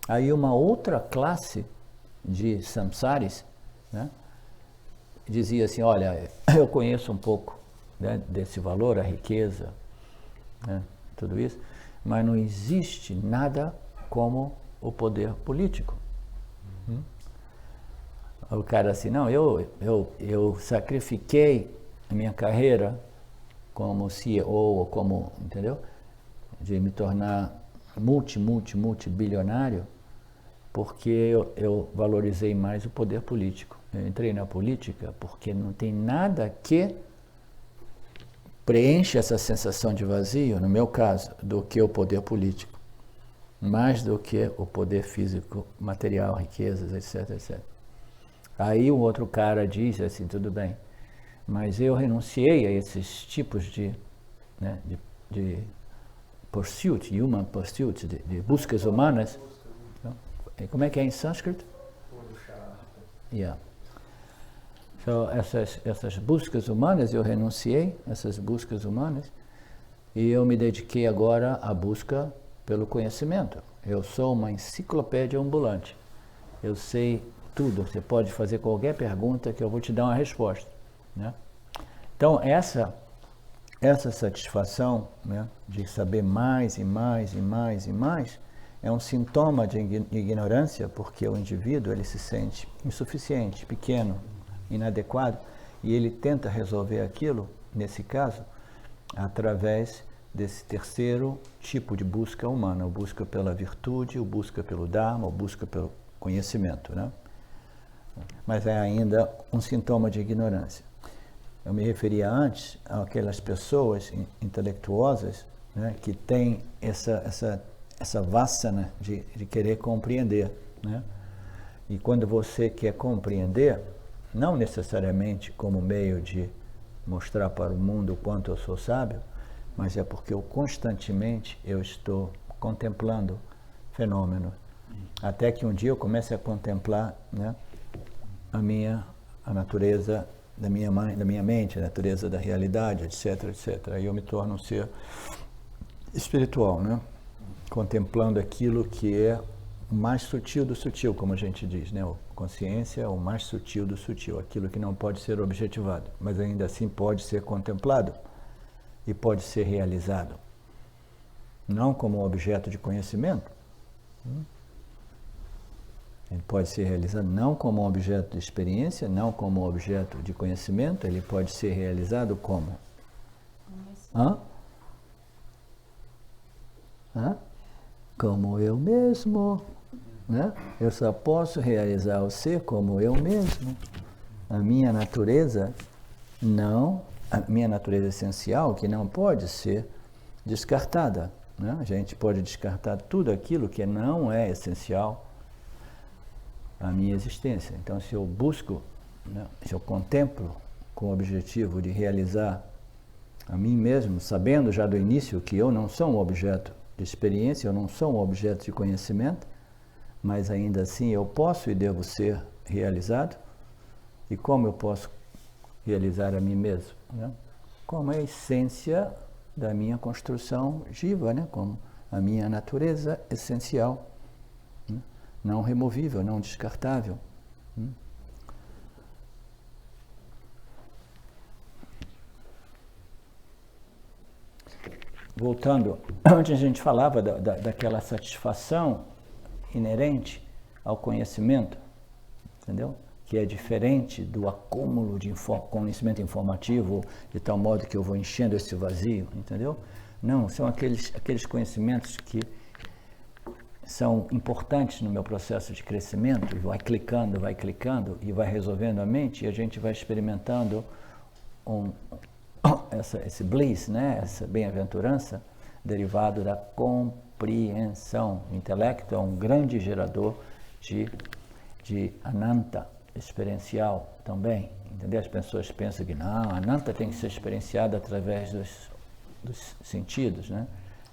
Aí uma outra classe de samsaris, né, dizia assim, olha, eu conheço um pouco, né, desse valor, a riqueza, né, tudo isso, mas não existe nada como o poder político. O cara assim, não, eu sacrifiquei a minha carreira como CEO, ou como, entendeu? De me tornar multibilionário, porque eu valorizei mais o poder político. Eu entrei na política porque não tem nada que preencha essa sensação de vazio, no meu caso, do que o poder político. Mais do que o poder físico, material, riquezas, etc, etc. Aí o outro cara diz assim, tudo bem, mas eu renunciei a esses tipos de pursuit, human pursuit, de buscas humanas. Como é que é em sânscrito? Yeah. Então, essas buscas humanas, eu renunciei a essas buscas humanas e eu me dediquei agora à busca pelo conhecimento. Eu sou uma enciclopédia ambulante. Eu sei tudo, você pode fazer qualquer pergunta que eu vou te dar uma resposta, né? Então, essa satisfação, né, de saber mais e mais e mais e mais é um sintoma de ignorância, porque o indivíduo ele se sente insuficiente, pequeno, inadequado, e ele tenta resolver aquilo, nesse caso, através desse terceiro tipo de busca humana, o busca pela virtude, o busca pelo Dharma, o busca pelo conhecimento, né? Mas é ainda um sintoma de ignorância. Eu me referia antes àquelas pessoas intelectuosas, né, que têm essa vassana de querer compreender, né? E quando você quer compreender, não necessariamente como meio de mostrar para o mundo o quanto eu sou sábio, mas é porque constantemente eu estou contemplando fenômenos, até que um dia eu comece a contemplar, né, a natureza da minha mente, a natureza da realidade, etc, etc. Aí eu me torno um ser espiritual, né? Contemplando aquilo que é o mais sutil do sutil, como a gente diz, né? A consciência é o mais sutil do sutil, aquilo que não pode ser objetivado, mas ainda assim pode ser contemplado e pode ser realizado. Não como objeto de conhecimento. Ele pode ser realizado não como objeto de experiência, não como objeto de conhecimento, ele pode ser realizado como? Como eu mesmo, né? Eu só posso realizar o ser como eu mesmo. A minha natureza essencial, que não pode ser descartada, né? A gente pode descartar tudo aquilo que não é essencial à minha existência. Então, se eu busco, né, se eu contemplo com o objetivo de realizar a mim mesmo, sabendo já do início que eu não sou um objeto de experiência, eu não sou um objeto de conhecimento, mas ainda assim eu posso e devo ser realizado, E como eu posso realizar a mim mesmo? Né? Como a essência da minha construção jiva, né? Como a minha natureza essencial, né? Não removível, não descartável. Né? Voltando, antes a gente falava daquela satisfação inerente ao conhecimento, entendeu? Que é diferente do acúmulo de conhecimento informativo, de tal modo que eu vou enchendo esse vazio, entendeu? Não, são aqueles conhecimentos que são importantes no meu processo de crescimento, e vai clicando e vai resolvendo a mente, e a gente vai experimentando esse bliss, né? Essa bem-aventurança derivado da compreensão. O intelecto é um grande gerador de ananta experiencial também, entendeu? As pessoas pensam que não, a ananta tem que ser experienciada através dos sentidos, né?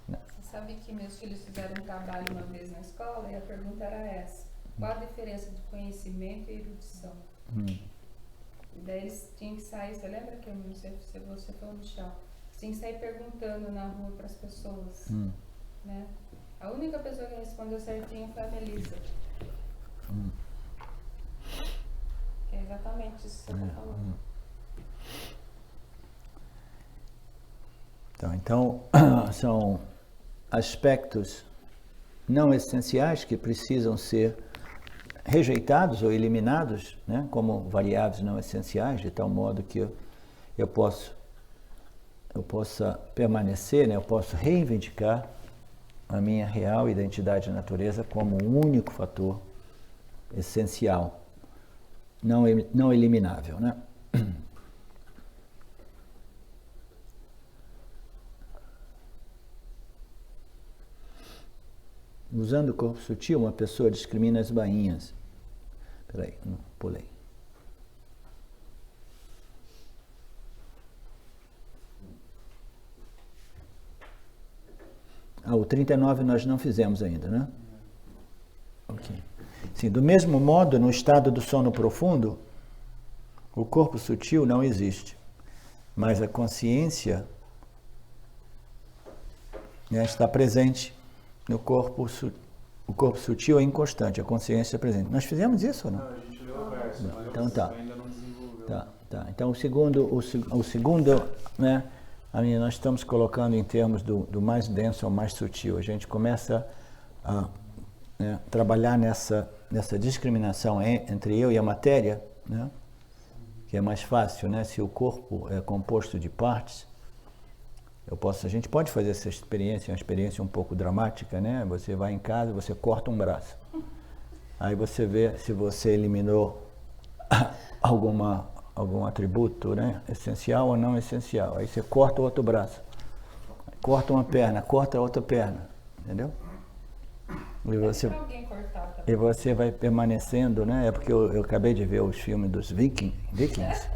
Você sabe que meus filhos fizeram um trabalho uma vez na escola e a pergunta era essa: qual a diferença de conhecimento e erudição? E daí eles tinham que sair, você lembra que eu não sei se você falou no chão, tinha que sair perguntando na rua para as pessoas, né? A única pessoa que respondeu certinho foi a Melissa. Que é exatamente isso que você está falando. Então, são aspectos não essenciais que precisam ser rejeitados ou eliminados, né, como variáveis não essenciais, de tal modo que eu possa permanecer, né, eu posso reivindicar a minha real identidade de natureza como o único fator essencial, não eliminável, né? Usando o corpo sutil, uma pessoa discrimina as bainhas. Peraí, pulei. O 39 nós não fizemos ainda, né? Ok. Sim, do mesmo modo, no estado do sono profundo, o corpo sutil não existe, mas a consciência, né, está presente no corpo. O corpo sutil é inconstante, a consciência é presente. Nós fizemos isso ou não? Não, a gente leu o verso, mas então tá. ainda não desenvolveu. Tá. Então o segundo, né, nós estamos colocando em termos do mais denso ao mais sutil. A gente começa a trabalhar nessa discriminação entre eu e a matéria, né, que é mais fácil, né? Se o corpo é composto de partes, a gente pode fazer essa experiência, uma experiência um pouco dramática, né? Você vai em casa, você corta um braço. Aí você vê se você eliminou algum atributo, né, essencial ou não essencial. Aí você corta o outro braço, corta uma perna, corta a outra perna, entendeu? E você vai permanecendo, né? É porque eu acabei de ver os filmes dos Vikings,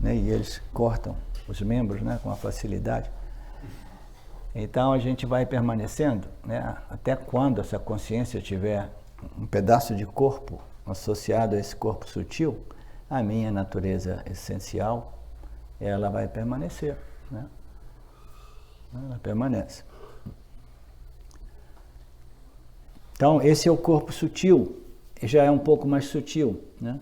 né? E eles cortam os membros, né, com uma facilidade. Então a gente vai permanecendo, né, até quando essa consciência tiver um pedaço de corpo associado a esse corpo sutil, a minha natureza essencial, ela vai permanecer, né? Ela permanece. Então esse é o corpo sutil, já é um pouco mais sutil, né?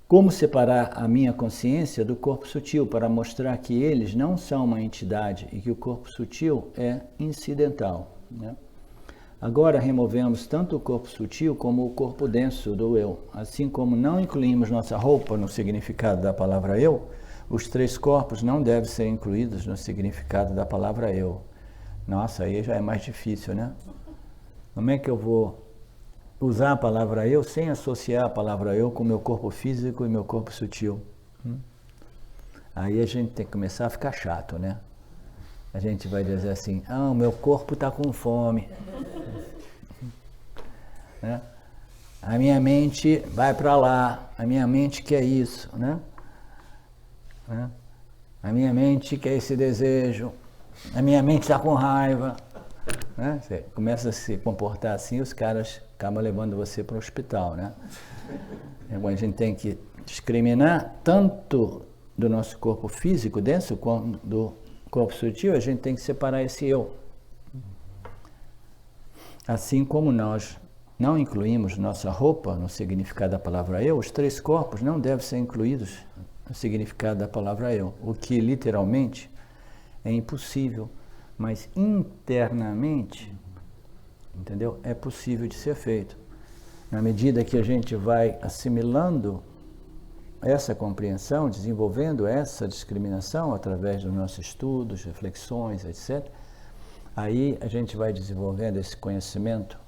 Como separar a minha consciência do corpo sutil para mostrar que eles não são uma entidade e que o corpo sutil é incidental, né? Agora removemos tanto o corpo sutil como o corpo denso do eu. Assim como não incluímos nossa roupa no significado da palavra eu, os três corpos não devem ser incluídos no significado da palavra eu. Nossa, aí já é mais difícil, né? Como é que eu vou usar a palavra eu sem associar a palavra eu com o meu corpo físico e meu corpo sutil? Aí a gente tem que começar a ficar chato, né? A gente vai dizer assim, o meu corpo está com fome. Né? A minha mente vai para lá, a minha mente quer isso, né? A minha mente quer esse desejo, a minha mente está com raiva. Né? Você começa a se comportar assim, os caras acabam levando você para o hospital, né? A gente tem que discriminar tanto do nosso corpo físico denso quanto do corpo sutil, a gente tem que separar esse eu. Assim como nós não incluímos nossa roupa no significado da palavra eu, os 3 corpos não devem ser incluídos no significado da palavra eu, o que literalmente é impossível, mas internamente, entendeu? É possível de ser feito. Na medida que a gente vai assimilando essa compreensão, desenvolvendo essa discriminação através dos nossos estudos, reflexões, etc., aí a gente vai desenvolvendo esse conhecimento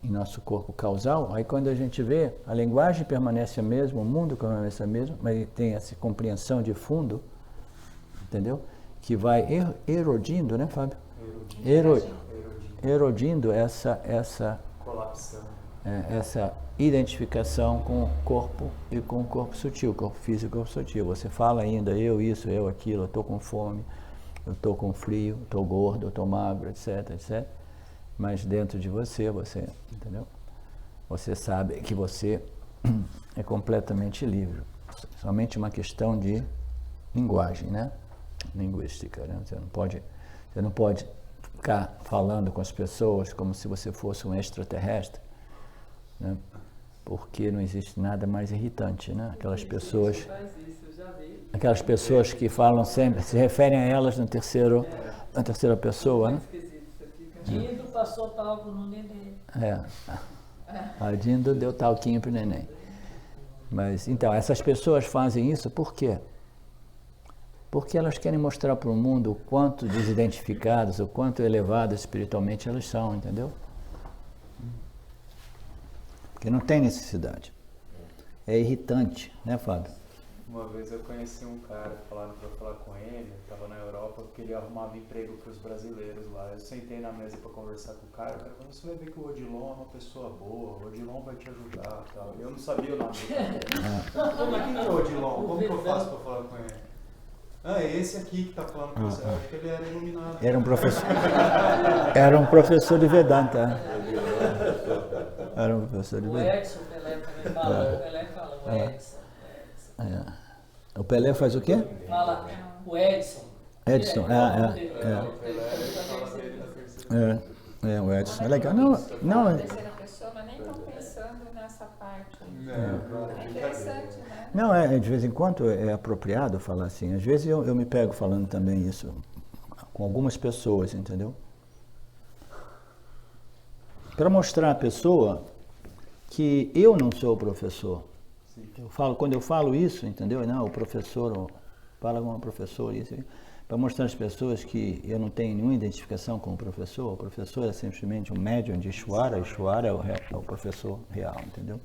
em nosso corpo causal. Aí quando a gente vê, a linguagem permanece a mesma, o mundo permanece a mesma, mas tem essa compreensão de fundo, entendeu? Que vai erodindo, né, Fábio? Erodindo essa colapsando. Essa identificação com o corpo e com o corpo sutil, corpo físico e corpo sutil. Você fala ainda eu isso, eu aquilo, eu estou com fome, eu estou com frio, eu estou gordo, eu estou magro, etc, etc. Mas dentro de você, entendeu? Você sabe que você é completamente livre. Somente uma questão de linguagem, né? Linguística, né? Você não pode ficar falando com as pessoas como se você fosse um extraterrestre, né? Porque não existe nada mais irritante, né? Aquelas pessoas que falam sempre, se referem a elas na terceira pessoa, né? Dindo passou talco no neném. A Dindo deu talquinho pro neném. Mas, então, essas pessoas fazem isso por quê? Porque elas querem mostrar para o mundo o quanto desidentificadas, o quanto elevadas espiritualmente elas são, entendeu? Porque não tem necessidade. É irritante, né, Fábio? Uma vez eu conheci um cara, falaram para eu falar com ele, estava na Europa, porque ele arrumava emprego para os brasileiros lá. Eu sentei na mesa para conversar com o cara falou, você vai ver que o Odilon é uma pessoa boa, o Odilon vai te ajudar e tal. Eu não sabia o nome dele. Mas quem é o Odilon? Como que eu faço para falar com ele? É esse aqui que está falando com você. Eu acho que ele era iluminado. Era um professor de Vedanta. Era um professor de Vedanta. O Edson, o Pelé também fala, o Pelé fala, o Edson. O Pelé faz o quê? Fala, o Edson. Edson, o Edson. É legal. Não, Terceira pessoa, mas nem estão pensando nessa parte. É interessante, né? Não, de vez em quando é apropriado falar assim. Às vezes eu me pego falando também isso com algumas pessoas, entendeu? Para mostrar à pessoa que eu não sou o professor. Quando eu falo isso, entendeu? Não, o professor fala com o professor, isso. Para mostrar às pessoas que eu não tenho nenhuma identificação com o professor é simplesmente um médium de Ishvara, Ishvara é o professor real, entendeu?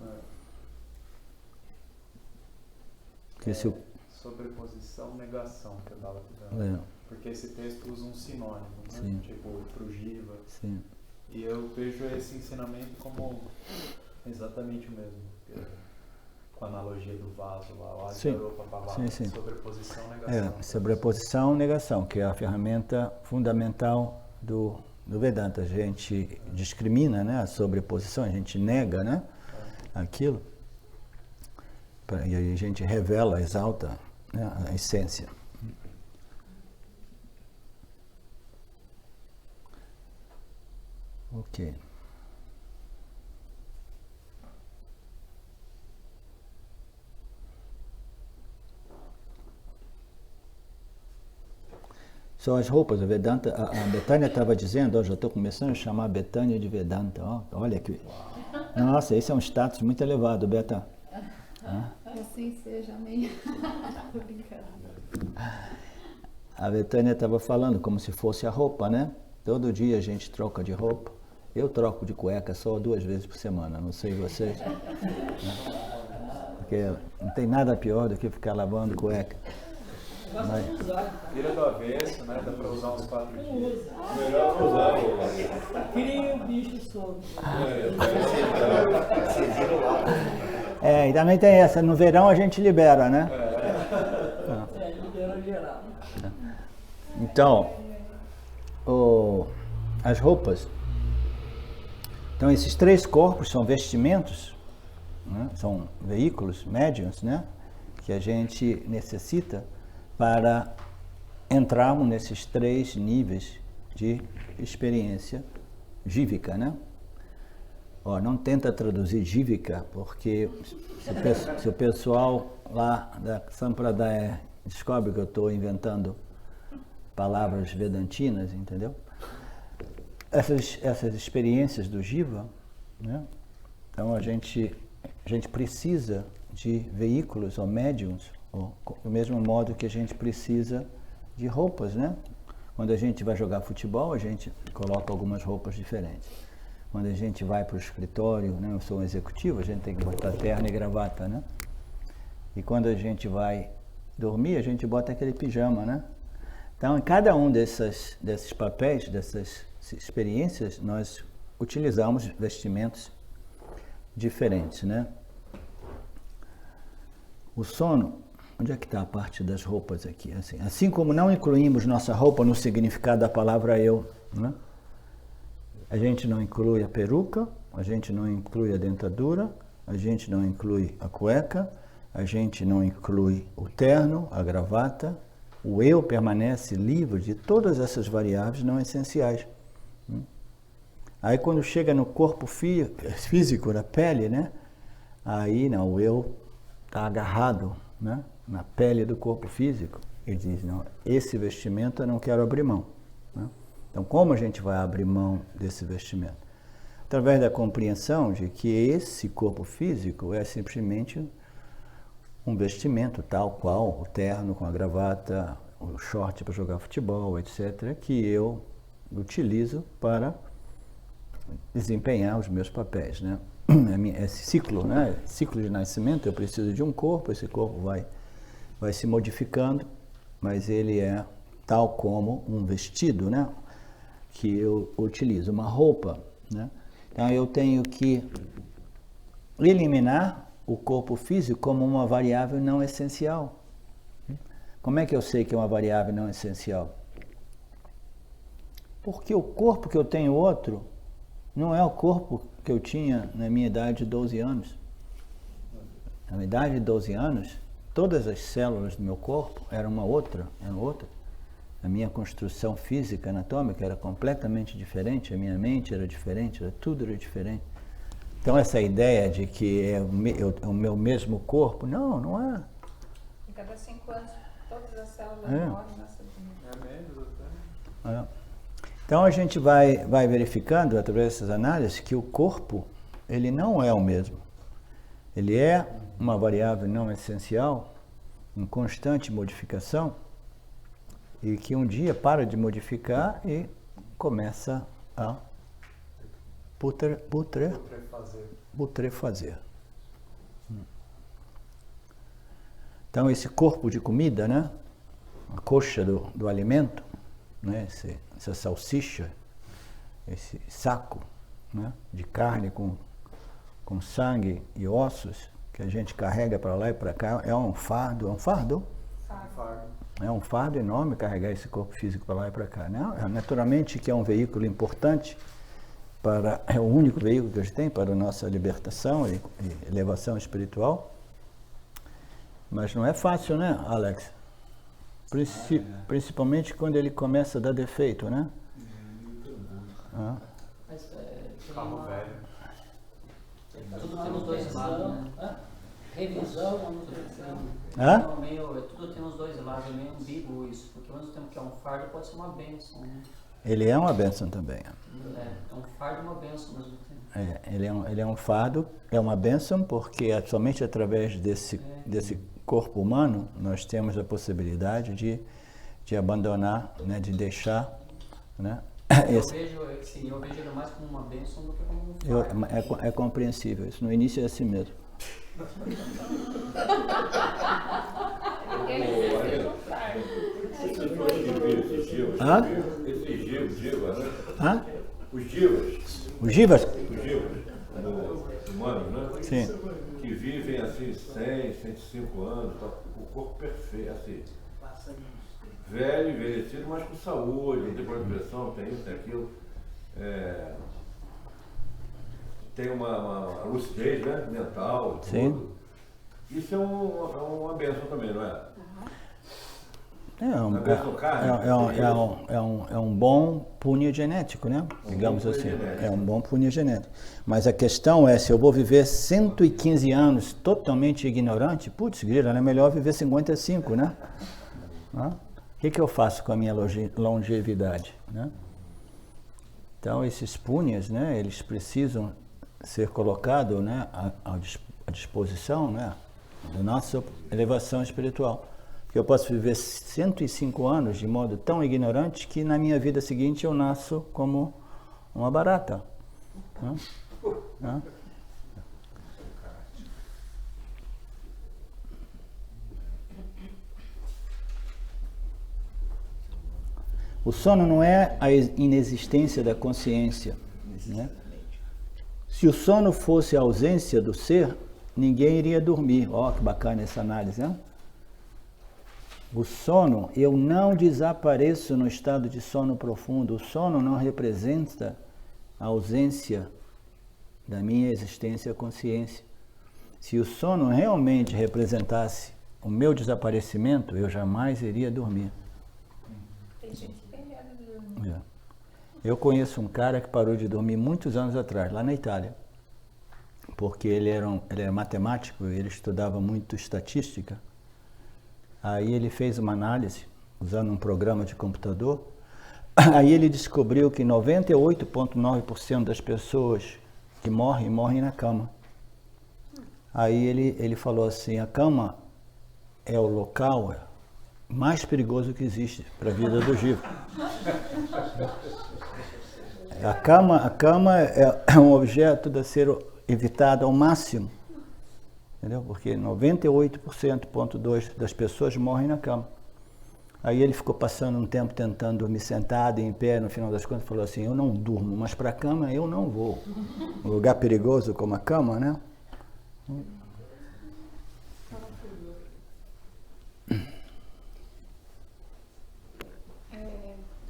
Sobreposição, negação que eu estava dando. Porque esse texto usa um sinônimo, né? Sim. Tipo, frugiva. Sim. E eu vejo esse ensinamento como exatamente o mesmo. Com a analogia do vaso lá, o Sim. sobreposição, negação. Sobreposição, negação, que é a ferramenta fundamental do Vedanta. A gente discrimina, né, a sobreposição, a gente nega, né, aquilo, e aí a gente revela, exalta, né, a essência. Ok. São as roupas, a Vedanta, a Betânia estava dizendo, já estou começando a chamar a Betânia de Vedanta, olha aqui. Nossa, esse é um status muito elevado, Beta. Que assim seja, amém. Tô brincando. A Betânia estava falando como se fosse a roupa, né? Todo dia a gente troca de roupa. Eu troco de cueca só 2 vezes por semana, não sei vocês. Porque não tem nada pior do que ficar lavando cueca. Vira do avesso, né? Dá pra usar uns 4 dias. Melhor não usar, Cria o bicho solto. E também tem essa, no verão a gente libera, né? Libera geral. Então, as roupas. Então, esses 3 corpos são vestimentos, né? São veículos, médiums, né? Que a gente necessita para entrarmos nesses 3 níveis de experiência jívica, né? Ó, não tenta traduzir jívica, porque se o pessoal lá da Sampradaya descobre que eu estou inventando palavras vedantinas, entendeu? Essas experiências do Jiva, né? Então a gente precisa de veículos ou médiums, do mesmo modo que a gente precisa de roupas, né? Quando a gente vai jogar futebol, a gente coloca algumas roupas diferentes. Quando a gente vai para o escritório, né? Eu sou um executivo, a gente tem que botar terno e gravata, né? E quando a gente vai dormir, a gente bota aquele pijama, né? Então, em cada um desses papéis, dessas experiências, nós utilizamos vestimentos diferentes, né? O sono, onde é que está a parte das roupas aqui? Assim como não incluímos nossa roupa no significado da palavra eu, né? A gente não inclui a peruca, a gente não inclui a dentadura, a gente não inclui a cueca, a gente não inclui o terno, a gravata. O eu permanece livre de todas essas variáveis não essenciais. Aí quando chega no corpo físico, na pele, né? Aí não, o eu está agarrado, né? Na pele do corpo físico. Ele diz, não, esse vestimento eu não quero abrir mão, né? Então como a gente vai abrir mão desse vestimento? Através da compreensão de que esse corpo físico é simplesmente um vestimento tal qual o terno com a gravata, o short para jogar futebol, etc., que eu utilizo para desempenhar os meus papéis, né? Esse ciclo, né? Ciclo de nascimento, eu preciso de um corpo, esse corpo vai se modificando, mas ele é tal como um vestido, né? Que eu utilizo, uma roupa, né? Então eu tenho que eliminar o corpo físico como uma variável não essencial. Como é que eu sei que é uma variável não essencial? Porque o corpo que eu tenho outro não é o corpo que eu tinha na minha idade de 12 anos. Na minha idade de 12 anos, todas as células do meu corpo eram outra. A minha construção física, anatômica era completamente diferente, a minha mente era diferente, tudo era diferente. Então essa ideia de que é o meu mesmo corpo, não é. E cada 5 anos, todas as células morrem nessa vida. É menos até. É. Então a gente vai verificando, através dessas análises, que o corpo, ele não é o mesmo. Ele é uma variável não essencial, em constante modificação, e que um dia para de modificar e começa a putrefazer. Então esse corpo de comida, né? A coxa do alimento, né? Essa salsicha, esse saco, né? De carne com sangue e ossos que a gente carrega para lá e para cá, é um fardo, É um fardo enorme carregar esse corpo físico para lá e para cá, né? Naturalmente que é um veículo importante, é o único veículo que a gente tem para a nossa libertação e elevação espiritual. Mas não é fácil, né, Alex? Principalmente quando ele começa a dar defeito, né? Mas, Carro velho. tudo temos dois lados, né? Revisão, tudo tem os dois lados, é meio ambíguo isso, porque ao mesmo tempo que é um fardo pode ser uma bênção, né? Ele é uma bênção também. É um fardo e uma bênção ao mesmo tempo. Ele é um fardo, é uma bênção, porque somente através desse corpo humano nós temos a possibilidade de abandonar, né, de deixar, né? Eu vejo ele mais como uma bênção do que como um fardo. É compreensível, isso no início é assim mesmo. Hã? Hã? Os jivas? Humanos, né? Sim. Que vivem assim 100, 105 anos, tá? O corpo perfeito, assim. Velho, envelhecido, mas com saúde, não tem problema de pressão, tem isso, tem aquilo. tem uma lucidez, né? Mental, Sim. tudo. Isso é uma bênção também, não é? É um bom punho genético, né? Digamos bom punho assim. genético. É um bom punho genético. Mas a questão é, se eu vou viver 115 anos totalmente ignorante, putz, grila, é melhor viver 55, né? O que eu faço com a minha longevidade, né? Então, esses punhas, né, eles precisam ser colocados, né, à disposição, né, da nossa elevação espiritual. Porque eu posso viver 105 anos de modo tão ignorante que na minha vida seguinte eu nasço como uma barata. Né? O sono não é a inexistência da consciência, né? Se o sono fosse a ausência do ser, ninguém iria dormir. Ó, que bacana essa análise, né? O sono, eu não desapareço no estado de sono profundo. O sono não representa a ausência da minha existência consciência. Se o sono realmente representasse o meu desaparecimento, eu jamais iria dormir. Tem gente que tem medo de dormir. Eu conheço um cara que parou de dormir muitos anos atrás, lá na Itália. Porque ele era matemático, ele estudava muito estatística. Aí ele fez uma análise, usando um programa de computador. Aí ele descobriu que 98,9% das pessoas que morrem na cama. Aí ele falou assim, a cama é o local mais perigoso que existe para a vida do vivo. A cama é um objeto a ser evitado ao máximo. Entendeu? Porque 98,2% das pessoas morrem na cama. Aí ele ficou passando um tempo tentando dormir sentado, em pé, no final das contas falou assim, eu não durmo, mas para a cama eu não vou. Um lugar perigoso como a cama, né?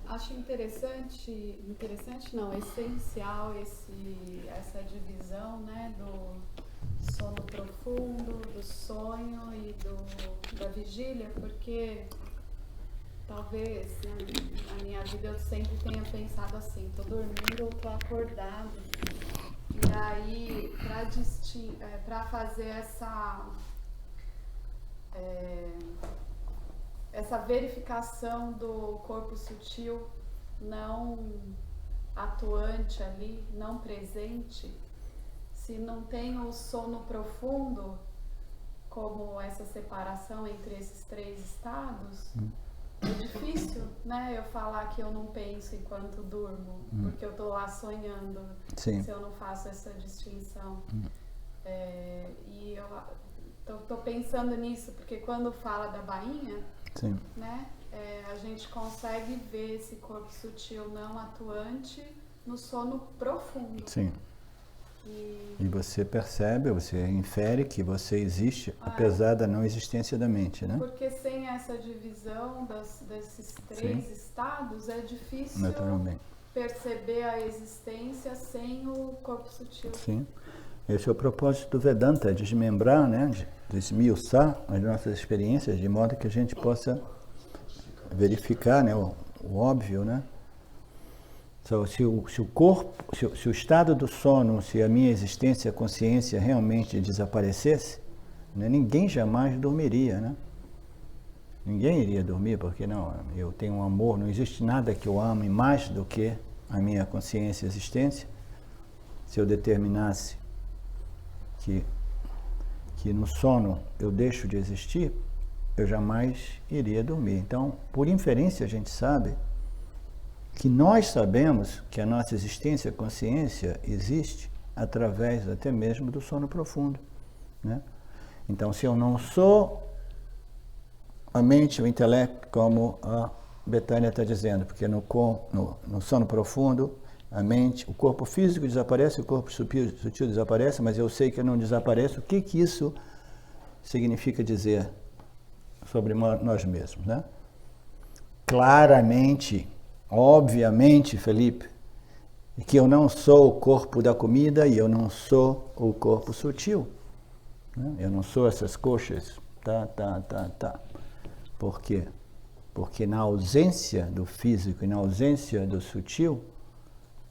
Acho interessante não, essencial essa divisão, né, do sono profundo, do sonho e da vigília, porque talvez, né, na minha vida eu sempre tenha pensado assim, tô dormindo ou tô acordado. E aí, para fazer essa verificação do corpo sutil não atuante ali, não presente, se não tem o sono profundo, como essa separação entre esses três estados, é difícil, né, eu falar que eu não penso enquanto durmo, porque eu tô lá sonhando. Sim. Se eu não faço essa distinção. E eu tô pensando nisso, porque quando fala da bainha, sim, né, a gente consegue ver esse corpo sutil não atuante no sono profundo. Sim. E você percebe, você infere que você existe, apesar da não existência da mente, né? Porque sem essa divisão desses três, sim, estados, é difícil perceber a existência sem o corpo sutil. Sim. Esse é o propósito do Vedanta, desmembrar, né? Desmiuçar as nossas experiências, de modo que a gente possa verificar, né? O óbvio, né? Se o corpo, se o estado do sono, se a minha existência, a consciência realmente desaparecesse, né, ninguém jamais dormiria, né? Ninguém iria dormir, porque não, eu tenho um amor, não existe nada que eu ame mais do que a minha consciência e existência. Se eu determinasse que no sono eu deixo de existir, eu jamais iria dormir. Então, por inferência, a gente sabe que nós sabemos que a nossa existência, a consciência, existe através até mesmo do sono profundo, né? Então, se eu não sou a mente, o intelecto, como a Betânia está dizendo, porque no sono profundo, a mente, o corpo físico desaparece, o corpo sutil desaparece, mas eu sei que eu não desapareço. O que isso significa dizer sobre nós mesmos, né? Claramente, obviamente, Felipe, E que eu não sou o corpo da comida e eu não sou o corpo sutil. Né? Eu não sou essas coxas. Tá. Por quê? Porque na ausência do físico e na ausência do sutil,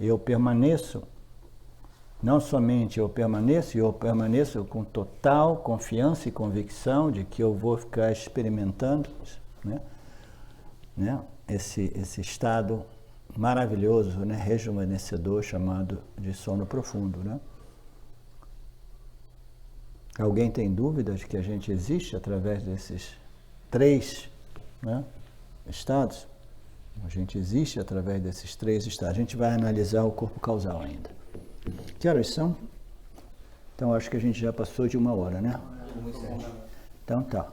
eu permaneço. Não somente eu permaneço com total confiança e convicção de que eu vou ficar experimentando, né? Esse estado maravilhoso, né? Rejuvenescedor, chamado de sono profundo. Né? Alguém tem dúvida de que a gente existe através desses 3, né, estados? A gente existe através desses 3 estados. A gente vai analisar o corpo causal ainda. Que horas são? Então acho que a gente já passou de 1 hora, né? Então tá.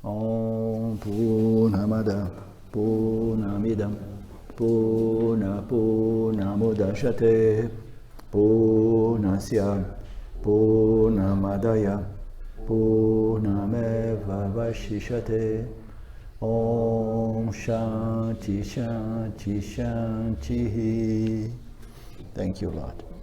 Om Purnamada Purnamidam Purnamudachyate Purnasya Purnamadaya Purnameva Vashishyate Om Shanti Shanti Shanti. Thank you, Lord.